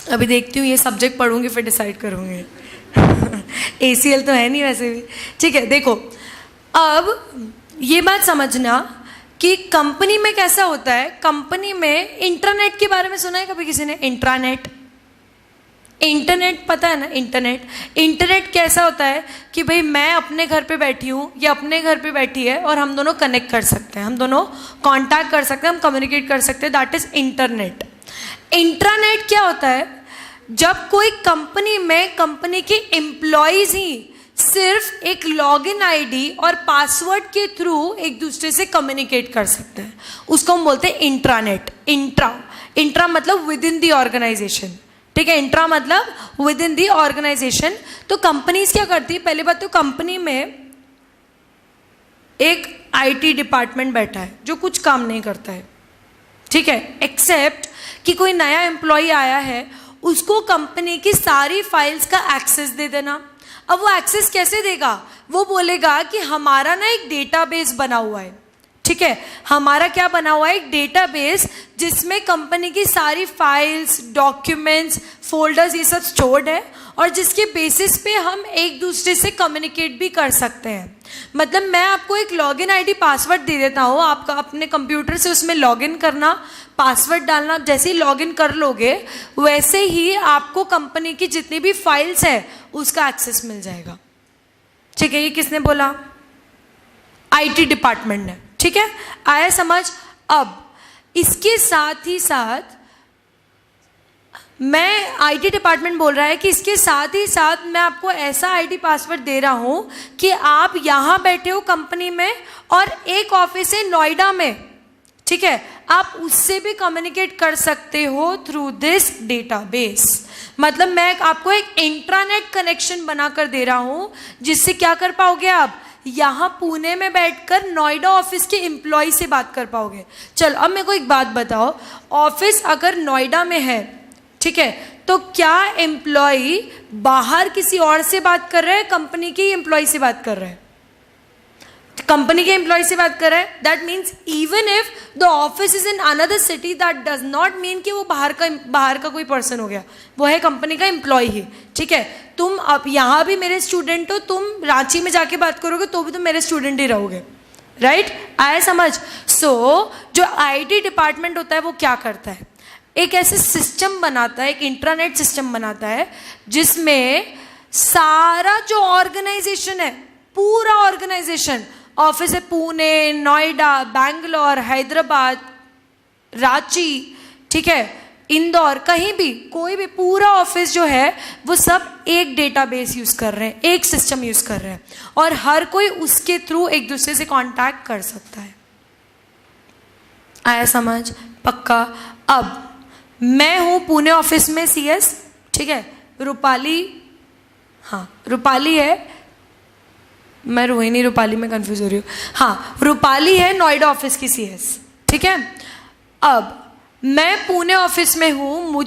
अभी देखती हूँ, ये सब्जेक्ट पढ़ूंगी फिर डिसाइड करूँगी। ACL तो है नहीं वैसे भी। ठीक है, देखो अब ये बात समझना कि कंपनी में कैसा होता है। कंपनी में इंटरनेट के बारे में सुना है कभी किसी ने? इंट्रानेट, इंटरनेट पता है ना? इंटरनेट कैसा होता है कि भाई मैं अपने घर पे बैठी हूँ या अपने घर पे बैठी है और हम दोनों कनेक्ट कर सकते हैं, हम दोनों कांटेक्ट कर सकते हैं, हम कम्युनिकेट कर सकते हैं, दैट इज इंटरनेट। इंट्रानेट क्या होता है? जब कोई कंपनी में कंपनी के एम्प्लॉयज ही सिर्फ एक लॉगिन आईडी और पासवर्ड के थ्रू एक दूसरे से कम्युनिकेट कर सकते हैं, उसको हम बोलते हैं इंट्रानेट। इंट्रा मतलब विद इन दी ऑर्गेनाइजेशन। ठीक ठीक है, इंट्रा मतलब विद इन दी ऑर्गेनाइजेशन। तो कंपनीज क्या करती है, पहली बात तो कंपनी में एक आईटी डिपार्टमेंट बैठा है जो कुछ काम नहीं करता है, ठीक है, एक्सेप्ट कि कोई नया एम्प्लॉय आया है, उसको कंपनी की सारी फाइल्स का एक्सेस दे देना। अब वो एक्सेस कैसे देगा, वो बोलेगा कि हमारा ना एक डेटाबेस बना हुआ है, ठीक है, हमारा क्या बना हुआ है, एक डेटाबेस जिसमें कंपनी की सारी फाइल्स, डॉक्यूमेंट्स, फोल्डर्स ये सब स्टोर्ड है और जिसके बेसिस पे हम एक दूसरे से कम्युनिकेट भी कर सकते हैं। मतलब मैं आपको एक लॉगिन आईडी पासवर्ड दे देता हूँ, आपका अपने कंप्यूटर से उसमें लॉगिन करना, पासवर्ड डालना, जैसे ही लॉगिन कर लोगे वैसे ही आपको कंपनी की जितनी भी फाइल्स है उसका एक्सेस मिल जाएगा, ठीक है। ये किसने बोला, आईटी डिपार्टमेंट ने, ठीक है, आया समझ। अब इसके साथ ही साथ मैं आईटी डिपार्टमेंट बोल रहा है कि इसके साथ ही साथ मैं आपको ऐसा आईडी पासवर्ड दे रहा हूं कि आप यहां बैठे हो कंपनी में और एक ऑफिस है नोएडा में, ठीक है, आप उससे भी कम्युनिकेट कर सकते हो थ्रू दिस डेटाबेस। मतलब मैं आपको एक इंट्रानेट कनेक्शन बनाकर दे रहा हूं जिससे क्या कर पाओगे, आप यहाँ पुणे में बैठकर नोएडा ऑफिस के एम्प्लॉय से बात कर पाओगे। चलो अब मेरे को एक बात बताओ, ऑफिस अगर नोएडा में है, ठीक है, तो क्या एम्प्लॉय बाहर किसी और से बात कर रहे हैं, कंपनी के एम्प्लॉय से बात कर रहे हैं, कंपनी के एम्प्लॉय से बात कर रहे हैं। That means even if the office is in another city, that does not mean कि वो बाहर का कोई पर्सन हो गया, वो है कंपनी का एम्प्लॉय ही, ठीक है। तुम अब यहाँ भी मेरे स्टूडेंट हो, तुम रांची में जाके बात करोगे तो भी तुम मेरे स्टूडेंट ही रहोगे, राइट, आया समझ। सो जो आईटी डिपार्टमेंट होता है वो क्या करता है, एक ऐसे सिस्टम बनाता है, एक इंट्रानेट सिस्टम बनाता है जिसमें सारा जो ऑर्गेनाइजेशन है, पूरा ऑर्गेनाइजेशन, ऑफिस है पुणे, नोएडा, बैंगलोर, हैदराबाद, रांची, ठीक है, इंदौर, कहीं भी कोई भी पूरा ऑफिस जो है वो सब एक डेटाबेस यूज कर रहे हैं, एक सिस्टम यूज कर रहे हैं और हर कोई उसके थ्रू एक दूसरे से कांटेक्ट कर सकता है। आया समझ, पक्का। अब मैं हूं पुणे ऑफिस में सीएस, ठीक है, रूपाली, हाँ रूपाली है, मैं रोहिणी रूपाली में कंफ्यूज हो रही हूँ, हाँ रूपाली है नोएडा ऑफिस की सीएस, ठीक है। अब मैं पुणे ऑफिस में हूँ,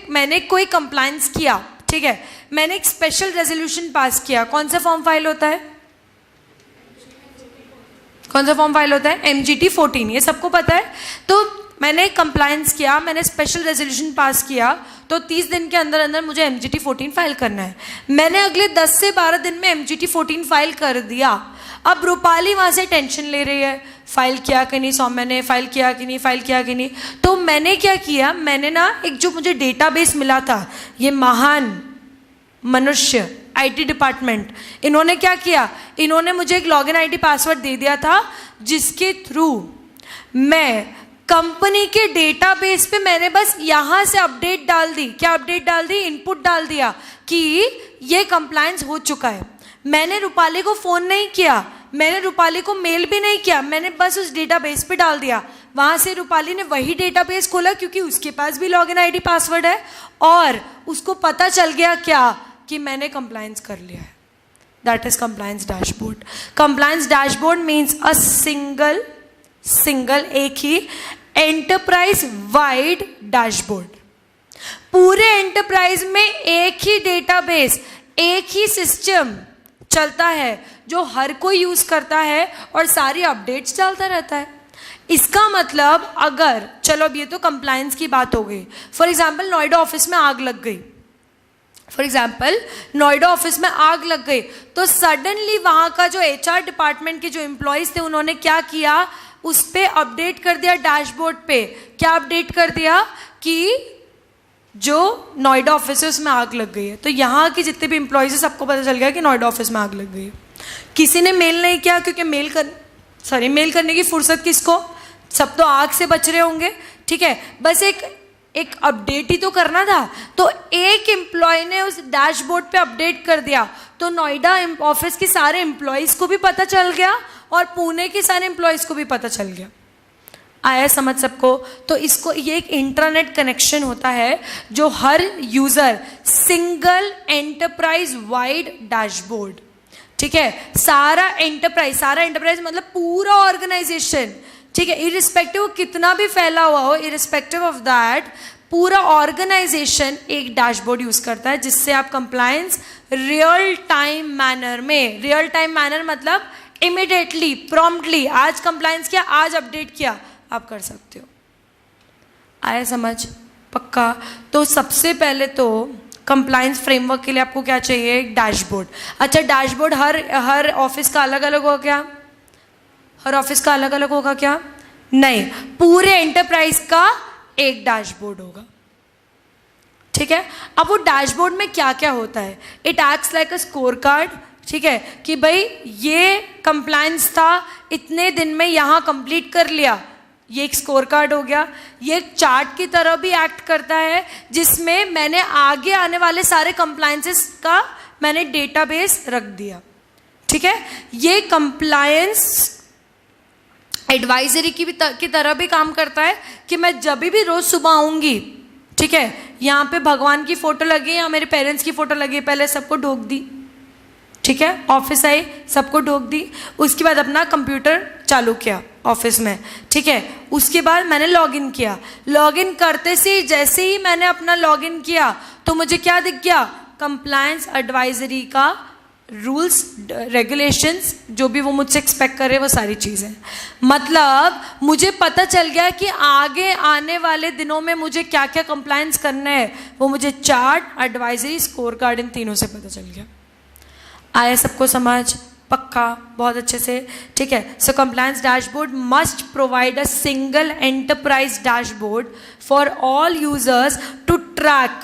मैंने कोई कंप्लायंस किया, ठीक है, मैंने एक स्पेशल रेजोल्यूशन पास किया। कौन सा फॉर्म फाइल होता है, कौन सा फॉर्म फाइल होता है, MGT 14, ये सबको पता है। तो मैंने कंप्लायंस किया, मैंने स्पेशल रेजोल्यूशन पास किया, तो 30 दिन के अंदर अंदर मुझे MGT 14 फाइल करना है। मैंने अगले 10 से 12 दिन में MGT 14 फाइल कर दिया। अब रूपाली वहाँ से टेंशन ले रही है, फाइल किया कि नहीं, सौम्या ने फाइल किया कि नहीं, फाइल किया कि नहीं। तो मैंने क्या किया, मैंने ना एक जो मुझे डेटाबेस मिला था, ये महान मनुष्य आईटी डिपार्टमेंट, इन्होंने क्या किया, इन्होंने मुझे एक लॉगिन आईडी पासवर्ड दे दिया था जिसके थ्रू मैं कंपनी के डेटाबेस पे मैंने बस यहाँ से अपडेट डाल दी। क्या अपडेट डाल दी, इनपुट डाल दिया कि ये कंप्लायंस हो चुका है। मैंने रूपाली को फ़ोन नहीं किया, मैंने रूपाली को मेल भी नहीं किया, मैंने बस उस डेटाबेस पे डाल दिया। वहाँ से रूपाली ने वही डेटाबेस खोला क्योंकि उसके पास भी लॉगिन आईडी पासवर्ड है और उसको पता चल गया क्या, कि मैंने कंप्लायंस कर लिया है। That is compliance dashboard. Compliance dashboard means a single एक ही एंटरप्राइज वाइड डैशबोर्ड। पूरे एंटरप्राइज में एक ही डेटाबेस, एक ही सिस्टम चलता है जो हर कोई यूज करता है और सारी अपडेट्स डालता रहता है। इसका मतलब अगर, चलो अब ये तो कंप्लायंस की बात हो गई। फॉर एग्जाम्पल नोएडा ऑफिस में आग लग गई, तो सडनली वहाँ का जो HR डिपार्टमेंट के जो एम्प्लॉयज थे उन्होंने क्या किया, उस पर अपडेट कर दिया डैशबोर्ड पे। क्या अपडेट कर दिया कि जो नोएडा ऑफिस है उसमें आग लग गई है। तो यहाँ के जितने भी एम्प्लॉयज है सबको पता चल गया कि नोएडा ऑफिस में आग लग गई है। किसी ने मेल नहीं किया क्योंकि मेल करने की फुर्सत किसको, सब तो आग से बच रहे होंगे, ठीक है, बस एक अपडेट ही तो करना था। तो एक एम्प्लॉय ने उस डैशबोर्ड पे अपडेट कर दिया तो नोएडा ऑफिस के सारे एम्प्लॉयज को भी पता चल गया और पुणे के सारे एम्प्लॉयज को भी पता चल गया। आया समझ सबको? तो इसको ये एक इंटरनेट कनेक्शन होता है जो हर user single enterprise wide dashboard, ठीक है, सारा एंटरप्राइज मतलब पूरा ऑर्गेनाइजेशन, ठीक है, इरिस्पेक्टिव कितना भी फैला हुआ हो, इरिस्पेक्टिव ऑफ दैट पूरा ऑर्गेनाइजेशन एक डैशबोर्ड यूज करता है जिससे आप कंप्लायंस रियल टाइम मैनर में, रियल टाइम मैनर मतलब इमीडिएटली, प्रॉम्प्टली, आज कंप्लायंस किया, आज अपडेट किया, आप कर सकते हो। आया समझ? पक्का? तो सबसे पहले तो कंप्लायंस फ्रेमवर्क के लिए आपको क्या चाहिए? एक डैशबोर्ड। अच्छा, डैशबोर्ड हर ऑफिस का अलग अलग होगा क्या? हर ऑफिस का अलग अलग होगा क्या? नहीं, पूरे एंटरप्राइज का एक डैशबोर्ड होगा, ठीक है। अब वो डैशबोर्ड में क्या क्या होता है? It acts like a score card, ठीक है, कि भाई ये कंप्लायंस था, इतने दिन में यहाँ कंप्लीट कर लिया, ये एक स्कोर कार्ड हो गया। ये एक चार्ट की तरह भी एक्ट करता है जिसमें मैंने आगे आने वाले सारे कंप्लायंसेस का मैंने डेटाबेस रख दिया, ठीक है। ये कंप्लायंस एडवाइजरी की तरह भी काम करता है कि मैं जब भी रोज सुबह आऊंगी, ठीक है, यहाँ पे भगवान की फोटो लगी या मेरे पेरेंट्स की फोटो लगी, पहले सबको ढोक दी, ठीक है, ऑफिस आई, सबको ढोक दी, उसके बाद अपना कंप्यूटर चालू किया ऑफिस में, ठीक है, उसके बाद मैंने लॉगिन किया। लॉगिन करते से जैसे ही मैंने अपना लॉगिन किया तो मुझे क्या दिख गया? कंप्लायंस एडवाइजरी का रूल्स रेगुलेशंस, जो भी वो मुझसे एक्सपेक्ट कर रहे हैं वो सारी चीज़ें, मतलब मुझे पता चल गया कि आगे आने वाले दिनों में मुझे क्या क्या कंप्लायंस करना है, वो मुझे चार्ट, एडवाइजरी, स्कोर कार्ड, इन तीनों से पता चल गया। आया सबको समझ? पक्का? बहुत अच्छे से, ठीक है। So compliance dashboard must provide a single enterprise dashboard for all users to track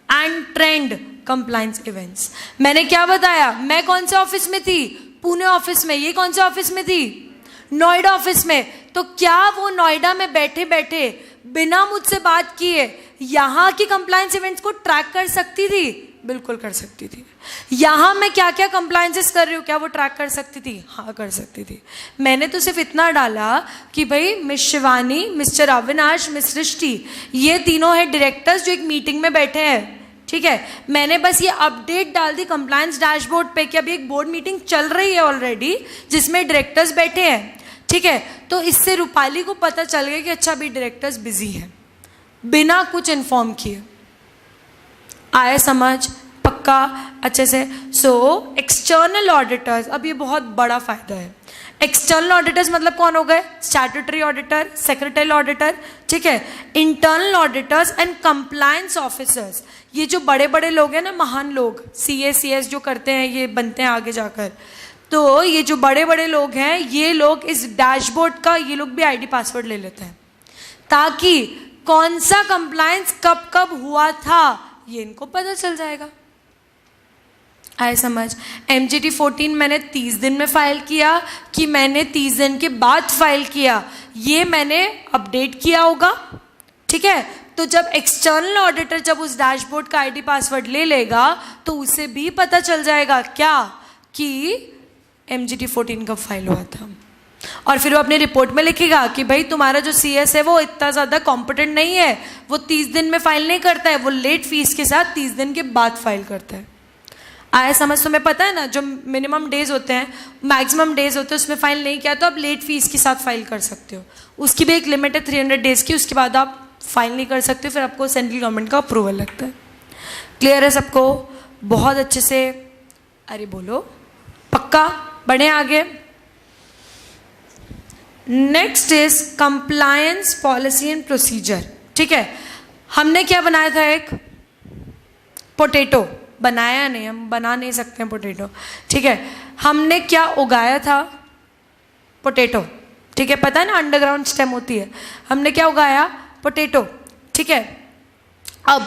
and trend compliance events. मैंने क्या बताया? मैं कौन से ऑफिस में थी? पुणे ऑफिस में। ये कौन से ऑफिस में थी? नोएडा ऑफिस में। तो क्या वो नोएडा में बैठे बैठे बिना मुझसे बात किए यहाँ की कंप्लायंस इवेंट्स को ट्रैक कर सकती थी? बिल्कुल कर सकती थी। यहाँ मैं क्या क्या कंप्लायंसेस कर रही हूँ, क्या वो ट्रैक कर सकती थी? हाँ, कर सकती थी। मैंने तो सिर्फ इतना डाला कि भाई miss Shivani, mister Avinash, miss Srishti, ये तीनों है डायरेक्टर्स जो एक मीटिंग में बैठे हैं, ठीक है। मैंने बस ये अपडेट डाल दी कंप्लायंस डैशबोर्ड पे कि अभी एक बोर्ड मीटिंग चल रही है ऑलरेडी जिसमें डायरेक्टर्स बैठे हैं, ठीक है। तो इससे रूपाली को पता चल गया कि अच्छा अभी डायरेक्टर्स बिजी हैं, बिना कुछ इन्फॉर्म किए। आया समझ? पक्का? अच्छे से। सो एक्सटर्नल ऑडिटर्स, अब ये बहुत बड़ा फायदा है। एक्सटर्नल ऑडिटर्स मतलब कौन हो गए? स्टैट्यूटरी ऑडिटर, सेक्रेटरी ऑडिटर, ठीक है, internal auditors and compliance officers. ये जो बड़े बड़े लोग हैं ना, महान लोग, CS जो करते हैं, ये बनते हैं आगे जाकर। तो ये जो बड़े बड़े लोग हैं, ये लोग इस डैशबोर्ड का, ये लोग भी ID पासवर्ड ले लेते हैं ताकि कौन सा कंप्लायंस कब कब हुआ था ये इनको पता चल जाएगा। आए समझ? MGT 14 मैंने 30 दिन में फाइल किया कि मैंने 30 दिन के बाद फाइल किया, ये मैंने अपडेट किया होगा, ठीक है। तो जब एक्सटर्नल ऑडिटर जब उस डैशबोर्ड का ID पासवर्ड ले लेगा तो उसे भी पता चल जाएगा क्या कि MGT 14 कब फाइल हुआ था, और फिर वो अपनी रिपोर्ट में लिखेगा कि भाई तुम्हारा जो CS है वो इतना ज़्यादा कॉम्पिटेंट नहीं है, वो 30 दिन में फाइल नहीं करता है, वो लेट फीस के साथ 30 दिन के बाद फाइल करता है। आया समझ? तो मैं पता है ना, जो मिनिमम डेज होते हैं, मैक्सिमम डेज होते हैं, उसमें फाइल नहीं किया तो आप लेट फीस के साथ फाइल कर सकते हो। उसकी भी एक लिमिट है 300 डेज़ की, उसके बाद आप फाइल नहीं कर सकते, फिर आपको सेंट्रल गवर्नमेंट का अप्रूवल लगता है। क्लियर है सबको? बहुत अच्छे से, अरे बोलो पक्का? बढ़े आगे। Next is compliance policy and procedure, ठीक है। हमने क्या बनाया था? एक पोटैटो बनाया, नहीं हम बना नहीं सकते हैं पोटैटो, ठीक है। हमने क्या उगाया था? पोटैटो, ठीक है। पता है ना, अंडरग्राउंड स्टेम होती है। हमने क्या उगाया? पोटैटो, ठीक है। अब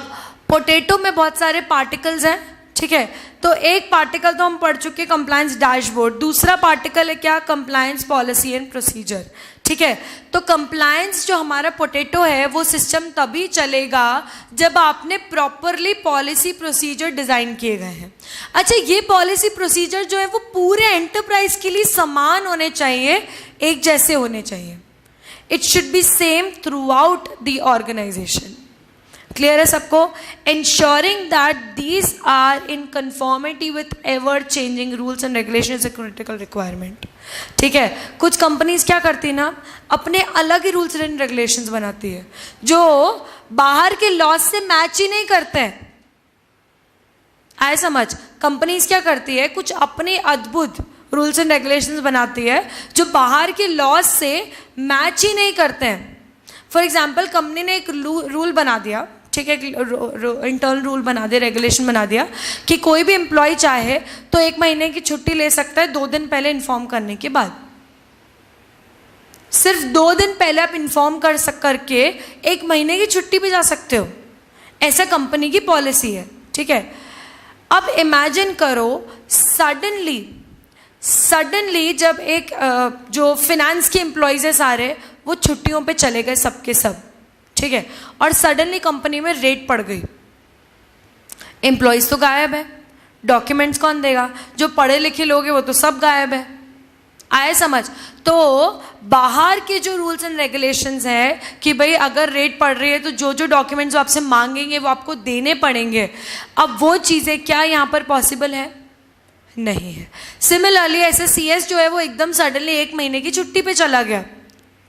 पोटैटो में बहुत सारे पार्टिकल्स हैं, ठीक है। तो एक पार्टिकल तो हम पढ़ चुके कंप्लायंस डैशबोर्ड, दूसरा पार्टिकल है क्या? कंप्लायंस पॉलिसी एंड प्रोसीजर, ठीक है। तो कंप्लायंस जो हमारा पोटैटो है वो सिस्टम तभी चलेगा जब आपने प्रॉपरली पॉलिसी प्रोसीजर डिजाइन किए गए हैं। अच्छा, ये पॉलिसी प्रोसीजर जो है वो पूरे एंटरप्राइज के लिए समान होने चाहिए, एक जैसे होने चाहिए। It should be same throughout the organisation. Clear है सबको? ensuring that these are in conformity with ever changing rules and regulations is a critical requirement। ठीक है, कुछ कंपनीज क्या करती है ना, अपने अलग ही रूल्स एंड रेगुलेशंस बनाती है जो बाहर के लॉज से मैच ही नहीं करते हैं। आए समझ? कंपनीज क्या करती है, कुछ अपने अद्भुत रूल्स एंड रेगुलेशंस बनाती है जो बाहर के लॉज से मैच ही नहीं करते हैं। फॉर एग्जाम्पल, कंपनी ने एक रूल बना दिया, ठीक है, इंटरनल रूल बना दिया, रेगुलेशन बना दिया कि कोई भी एम्प्लॉय चाहे तो 1 महीने की छुट्टी ले सकता है 2 दिन पहले इन्फॉर्म करने के बाद। सिर्फ 2 दिन पहले आप इन्फॉर्म करके 1 महीने की छुट्टी पे जा सकते हो, ऐसा कंपनी की पॉलिसी है। ठीक है, अब इमेजिन करो सडनली जब एक जो फिनेंस के एम्प्लॉयज है सारे, वो छुट्टियों पे चले गए सबके सब। ठीक है, और सडनली कंपनी में रेड पड़ गई, एम्प्लॉयज तो गायब है, डॉक्यूमेंट्स कौन देगा, जो पढ़े लिखे लोग हैं वो तो सब गायब है। आए समझ? तो बाहर के जो रूल्स एंड रेगुलेशंस हैं कि भाई अगर रेड पड़ रही है तो जो जो डॉक्यूमेंट्स आपसे मांगेंगे वो आपको देने पड़ेंगे, अब वो चीज़ें क्या यहाँ पर पॉसिबल है? नहीं है। सिमिलरली ऐसे CS जो है वो एकदम सडनली 1 महीने की छुट्टी पे चला गया।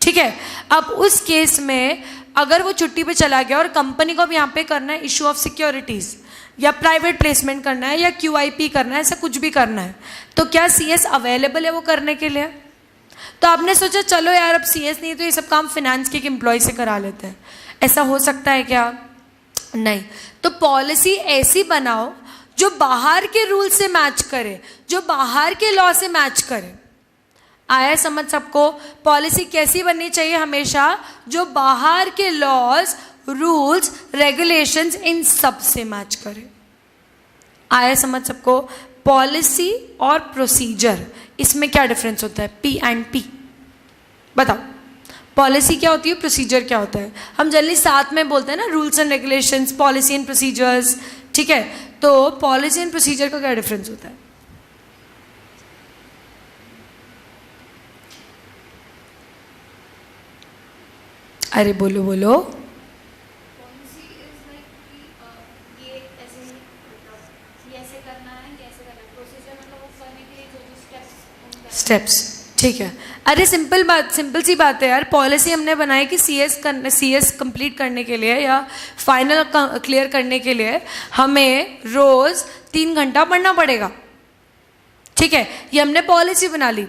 ठीक है, अब उस केस में अगर वो छुट्टी पे चला गया और कंपनी को अब यहाँ पे करना है इशू ऑफ सिक्योरिटीज़ या प्राइवेट प्लेसमेंट करना है या QIP करना है, ऐसा कुछ भी करना है, तो क्या CS अवेलेबल है वो करने के लिए? तो आपने सोचा चलो यार अब CS नहीं तो ये सब काम फिनेंस के एम्प्लॉय से करा लेते हैं। ऐसा हो सकता है क्या? नहीं। तो पॉलिसी ऐसी बनाओ जो बाहर के रूल से मैच करे, जो बाहर के लॉ से मैच करे। आया समझ सबको? पॉलिसी कैसी बननी चाहिए? हमेशा जो बाहर के लॉज, रूल्स, रेगुलेशंस इन सब से मैच करे। आया समझ सबको? पॉलिसी और प्रोसीजर, इसमें क्या डिफरेंस होता है? P and P बताओ। पॉलिसी क्या होती है, प्रोसीजर क्या होता है? हम जल्दी साथ में बोलते हैं ना, rules and regulations, policy and procedures. ठीक है, तो पॉलिसी एंड प्रोसीजर का क्या डिफरेंस होता है? अरे बोलो बोलो। स्टेप्स। ठीक है, अरे सिंपल सी बात है यार। पॉलिसी हमने बनाई कि CS कंप्लीट करने के लिए या फाइनल क्लियर करने के लिए हमें रोज़ 3 घंटा पढ़ना पड़ेगा। ठीक है, ये हमने पॉलिसी बना ली।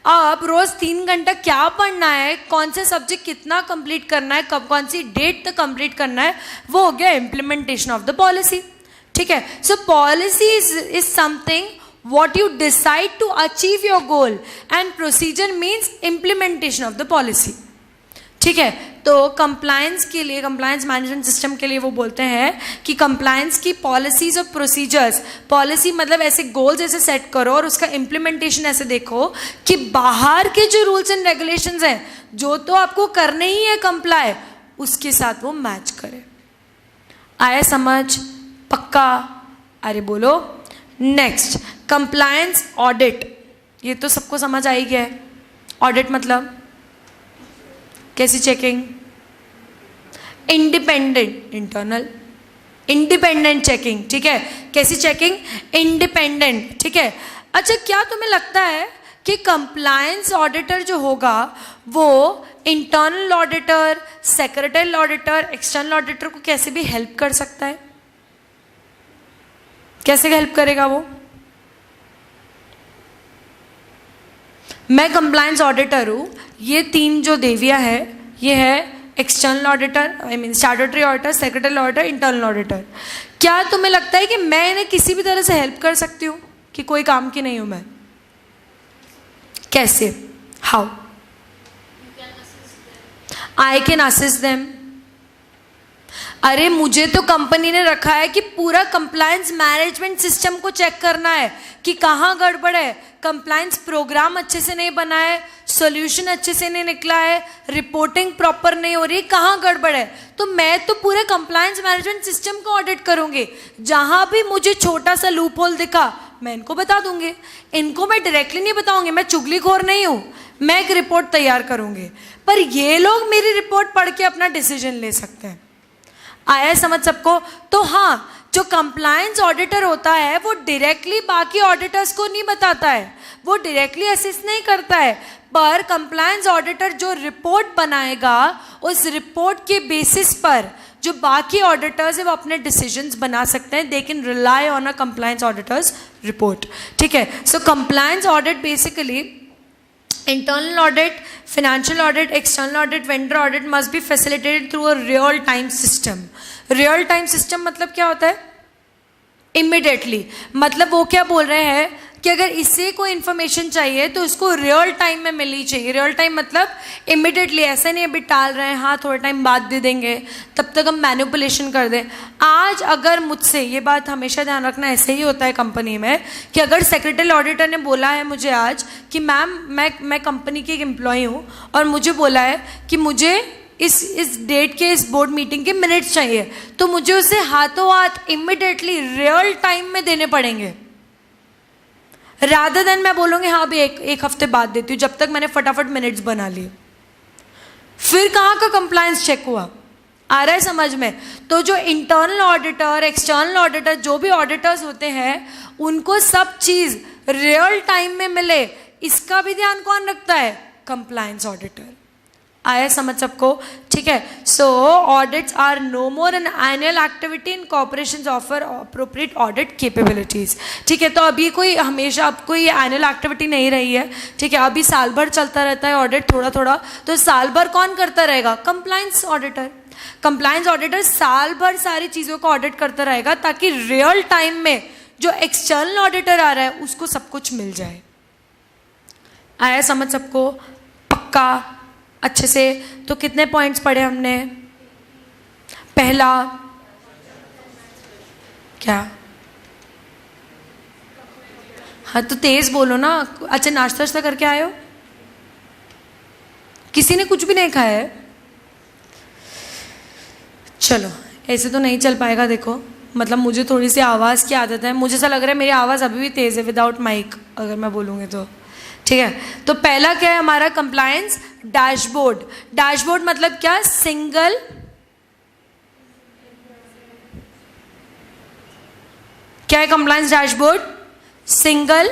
अब रोज़ 3 घंटा क्या पढ़ना है, कौन से सब्जेक्ट कितना कंप्लीट करना है, कब कौन सी डेट तक कंप्लीट करना है, वो हो गया इम्प्लीमेंटेशन ऑफ द पॉलिसी। ठीक है, so policy is something what you decide to achieve your goal and procedure means implementation of the policy। ठीक है, तो कंप्लायंस के लिए, कंप्लायंस मैनेजमेंट सिस्टम के लिए वो बोलते हैं कि कंप्लायंस की पॉलिसीज और प्रोसीजर्स, पॉलिसी मतलब ऐसे गोल्स ऐसे सेट करो और उसका इम्प्लीमेंटेशन ऐसे देखो कि बाहर के जो रूल्स एंड रेगुलेशंस हैं जो तो आपको करने ही है कंप्लाई, उसके साथ वो मैच करे। आया समझ? पक्का? अरे बोलो। Next, compliance audit. ये तो सबको समझ आई गया है। ऑडिट मतलब कैसी checking? Independent, internal independent checking. ठीक है, कैसी चेकिंग? इंडिपेंडेंट। ठीक है, अच्छा क्या तुम्हें लगता है कि कंप्लायंस ऑडिटर जो होगा वो internal auditor, secretarial auditor, external auditor को कैसे भी हेल्प कर सकता है? कैसे हेल्प करेगा वो? मैं कंप्लायंस ऑडिटर हूँ, ये 3 जो देवियाँ है, ये है external auditor, I mean statutory auditor, secretarial auditor, internal auditor. क्या तुम्हें लगता है कि मैं इन्हें किसी भी तरह से हेल्प कर सकती हूँ कि कोई काम की नहीं हूँ मैं? कैसे? How? I can assist them. अरे मुझे तो कंपनी ने रखा है कि पूरा कंप्लायंस मैनेजमेंट सिस्टम को चेक करना है कि कहाँ गड़बड़ है, कंप्लायंस प्रोग्राम अच्छे से नहीं बना है, सॉल्यूशन अच्छे से नहीं निकला है, रिपोर्टिंग प्रॉपर नहीं हो रही है, कहाँ गड़बड़ है। तो मैं तो पूरे कंप्लायंस मैनेजमेंट सिस्टम को ऑडिट करूँगी। जहाँ भी मुझे छोटा सा लूप होल दिखा मैं इनको बता दूंगी। इनको मैं डायरेक्टली नहीं बताऊंगी, मैं चुगलीखोर नहीं हूँ, मैं एक रिपोर्ट तैयार करूंगी, पर ये लोग मेरी रिपोर्ट पढ़ के अपना डिसीजन ले सकते हैं। आया समझ सबको? तो हाँ, जो कंप्लायंस ऑडिटर होता है वो डायरेक्टली बाकी ऑडिटर्स को नहीं बताता है, वो डायरेक्टली असिस्ट नहीं करता है, पर कंप्लायंस ऑडिटर जो रिपोर्ट बनाएगा उस रिपोर्ट के बेसिस पर जो बाकी ऑडिटर्स है वो अपने डिसीजंस बना सकते हैं। They can rely on a compliance auditor's report. ठीक है, so compliance audit basically internal audit, financial audit, external audit, vendor audit must be facilitated through a real time system. real time system मतलब क्या होता है? इमिडिएटली, मतलब वो क्या बोल रहे हैं कि अगर इससे कोई इन्फॉर्मेशन चाहिए तो उसको रियल टाइम में मिलनी चाहिए। रियल टाइम मतलब इमिडिएटली, ऐसे नहीं अभी टाल रहे हैं, हाँ थोड़ा टाइम बाद दे देंगे, तब तक हम मैनिपुलेशन कर दें। आज अगर मुझसे, ये बात हमेशा ध्यान रखना, ऐसे ही होता है कंपनी में कि अगर सेक्रेटरी ऑडिटर ने बोला है मुझे आज कि मैम मैं कंपनी की एक एम्प्लॉय हूँ और मुझे बोला है कि मुझे इस डेट के इस बोर्ड मीटिंग के मिनट्स चाहिए, तो मुझे उसे हाथों हाथ इमिडिएटली रियल टाइम में देने पड़ेंगे, रादर देन मैं बोलूँगी हाँ अभी एक हफ्ते बाद देती हूँ, जब तक मैंने फटाफट मिनट्स बना लिए। फिर कहाँ का कंप्लायंस चेक हुआ? आ रहा है समझ में? तो जो इंटरनल ऑडिटर, एक्सटर्नल ऑडिटर, जो भी ऑडिटर्स होते हैं, उनको सब चीज़ रियल टाइम में मिले, इसका भी ध्यान कौन रखता है? Compliance auditor. आया समझ सबको? ठीक है, so audits are no more an annual activity in corporations offer appropriate audit capabilities. ठीक है, तो अभी कोई हमेशा अब कोई एनुअल एक्टिविटी नहीं रही है। ठीक है, अभी साल भर चलता रहता है ऑडिट थोड़ा थोड़ा, तो साल भर कौन करता रहेगा? Compliance auditor. कंप्लायंस ऑडिटर साल भर सारी चीज़ों को ऑडिट करता रहेगा ताकि रियल टाइम में जो एक्सटर्नल ऑडिटर आ रहा है उसको सब कुछ मिल जाए। आया समझ सबको? पक्का? अच्छे से? तो कितने पॉइंट्स पढ़े हमने? पहला क्या? हाँ तो तेज बोलो ना। अच्छा, नाश्ता वाश्ता करके आए हो? किसी ने कुछ भी नहीं खाया है? चलो, ऐसे तो नहीं चल पाएगा। देखो, मतलब मुझे थोड़ी सी आवाज़ की आदत है, मुझे ऐसा लग रहा है मेरी आवाज़ अभी भी तेज़ है विदाउट माइक अगर मैं बोलूँगी तो। ठीक है, तो पहला क्या है हमारा? Compliance dashboard. डैशबोर्ड मतलब क्या? सिंगल क्या है compliance dashboard? Single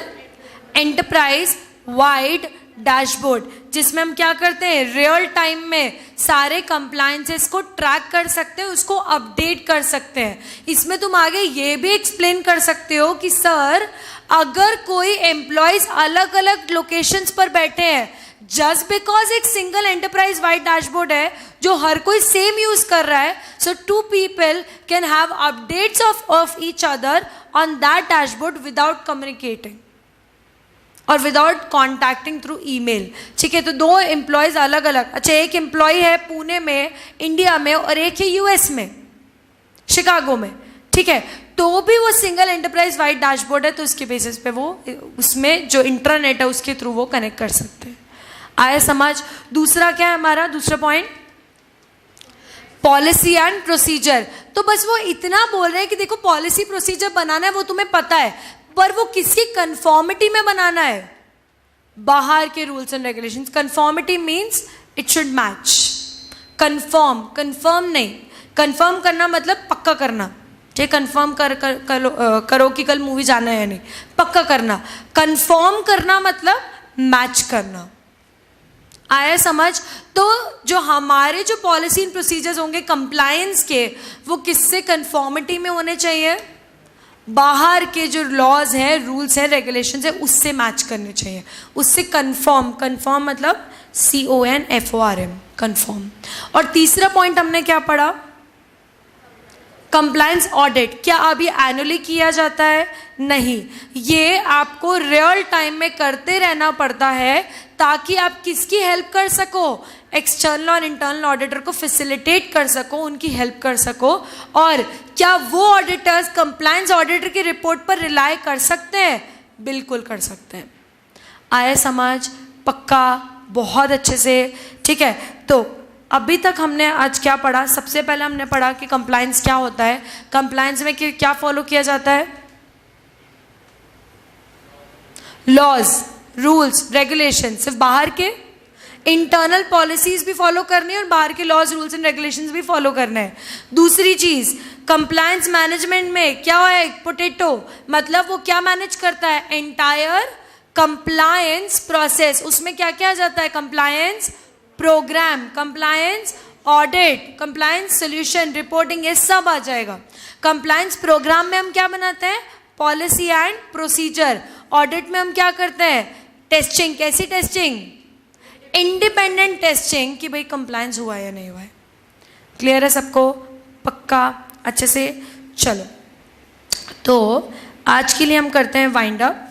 enterprise wide dashboard, जिसमें हम क्या करते हैं? रियल टाइम में सारे कंप्लायंसेस को ट्रैक कर सकते हैं, उसको अपडेट कर सकते हैं। इसमें तुम आगे ये भी एक्सप्लेन कर सकते हो कि सर अगर कोई एम्प्लॉयज अलग अलग लोकेशंस पर बैठे हैं, जस्ट बिकॉज एक सिंगल एंटरप्राइज वाइड डैशबोर्ड है जो हर कोई सेम यूज कर रहा है, so two people can have updates of each other on that dashboard without communicating और विदाउट कॉन्टैक्टिंग थ्रू ईमेल। ठीक है, तो दो एम्प्लॉयज अलग अलग, अच्छा एक एम्प्लॉय है पुणे में इंडिया में और एक है यूएस में शिकागो में, ठीक है, तो भी वो सिंगल एंटरप्राइज वाइड डैशबोर्ड है, तो उसके बेसिस पे वो उसमें जो इंटरनेट है उसके थ्रू वो कनेक्ट कर सकते हैं। आया समझ? दूसरा क्या है हमारा? दूसरा पॉइंट पॉलिसी एंड प्रोसीजर। तो बस वो इतना बोल रहे हैं कि देखो पॉलिसी प्रोसीजर बनाना है वो तुम्हें पता है, पर वो किसकी कंफॉर्मिटी में बनाना है? बाहर के rules and regulations. Conformity means it should match. Confirm नहीं, कंफर्म करना मतलब पक्का करना। ठीक, कंफर्म करो कि कल मूवी जाना है या नहीं, पक्का करना। कंफर्म करना मतलब मैच करना। आया समझ? तो जो हमारे जो पॉलिसी एंड प्रोसीजर्स होंगे कंप्लायंस के, वो किससे कंफॉर्मिटी में होने चाहिए? बाहर के जो लॉज हैं, रूल्स हैं, रेगुलेशंस हैं, उससे मैच करने चाहिए, उससे कंफर्म मतलब CONFORM, कंफर्म। और तीसरा पॉइंट हमने क्या पढ़ा? Compliance audit. क्या अभी एनुअली किया जाता है? नहीं, ये आपको रियल टाइम में करते रहना पड़ता है ताकि आप किसकी हेल्प कर सको? एक्सटर्नल और इंटरनल ऑडिटर को फैसिलिटेट कर सको, उनकी हेल्प कर सको। और क्या वो ऑडिटर्स कंप्लायंस ऑडिटर की रिपोर्ट पर रिलाई कर सकते हैं? बिल्कुल कर सकते हैं। आया समझ? पक्का? बहुत अच्छे से। ठीक है, तो अभी तक हमने आज क्या पढ़ा? सबसे पहले हमने पढ़ा कि कंप्लायंस क्या होता है, कंप्लायंस में क्या फॉलो किया जाता है? लॉज। रूल्स रेगुलेशन, सिर्फ बाहर के इंटरनल पॉलिसीज भी फॉलो करनी है और बाहर के लॉज रूल्स एंड रेगुलेशंस भी फॉलो करना है। दूसरी चीज, कंप्लायंस मैनेजमेंट में क्या है, पोटैटो मतलब वो क्या मैनेज करता है, एंटायर कंप्लायंस प्रोसेस। उसमें क्या क्या आ जाता है, compliance program, compliance audit, compliance solution, reporting, ये सब आ जाएगा। कंप्लायंस प्रोग्राम में हम क्या बनाते हैं, पॉलिसी एंड प्रोसीजर। ऑडिट में हम क्या करते हैं, टेस्टिंग। कैसी टेस्टिंग, इंडिपेंडेंट टेस्टिंग कि भाई कंप्लायंस हुआ है या नहीं हुआ है। क्लियर है सबको, पक्का, अच्छे से। चलो तो आज के लिए हम करते हैं वाइंड अप।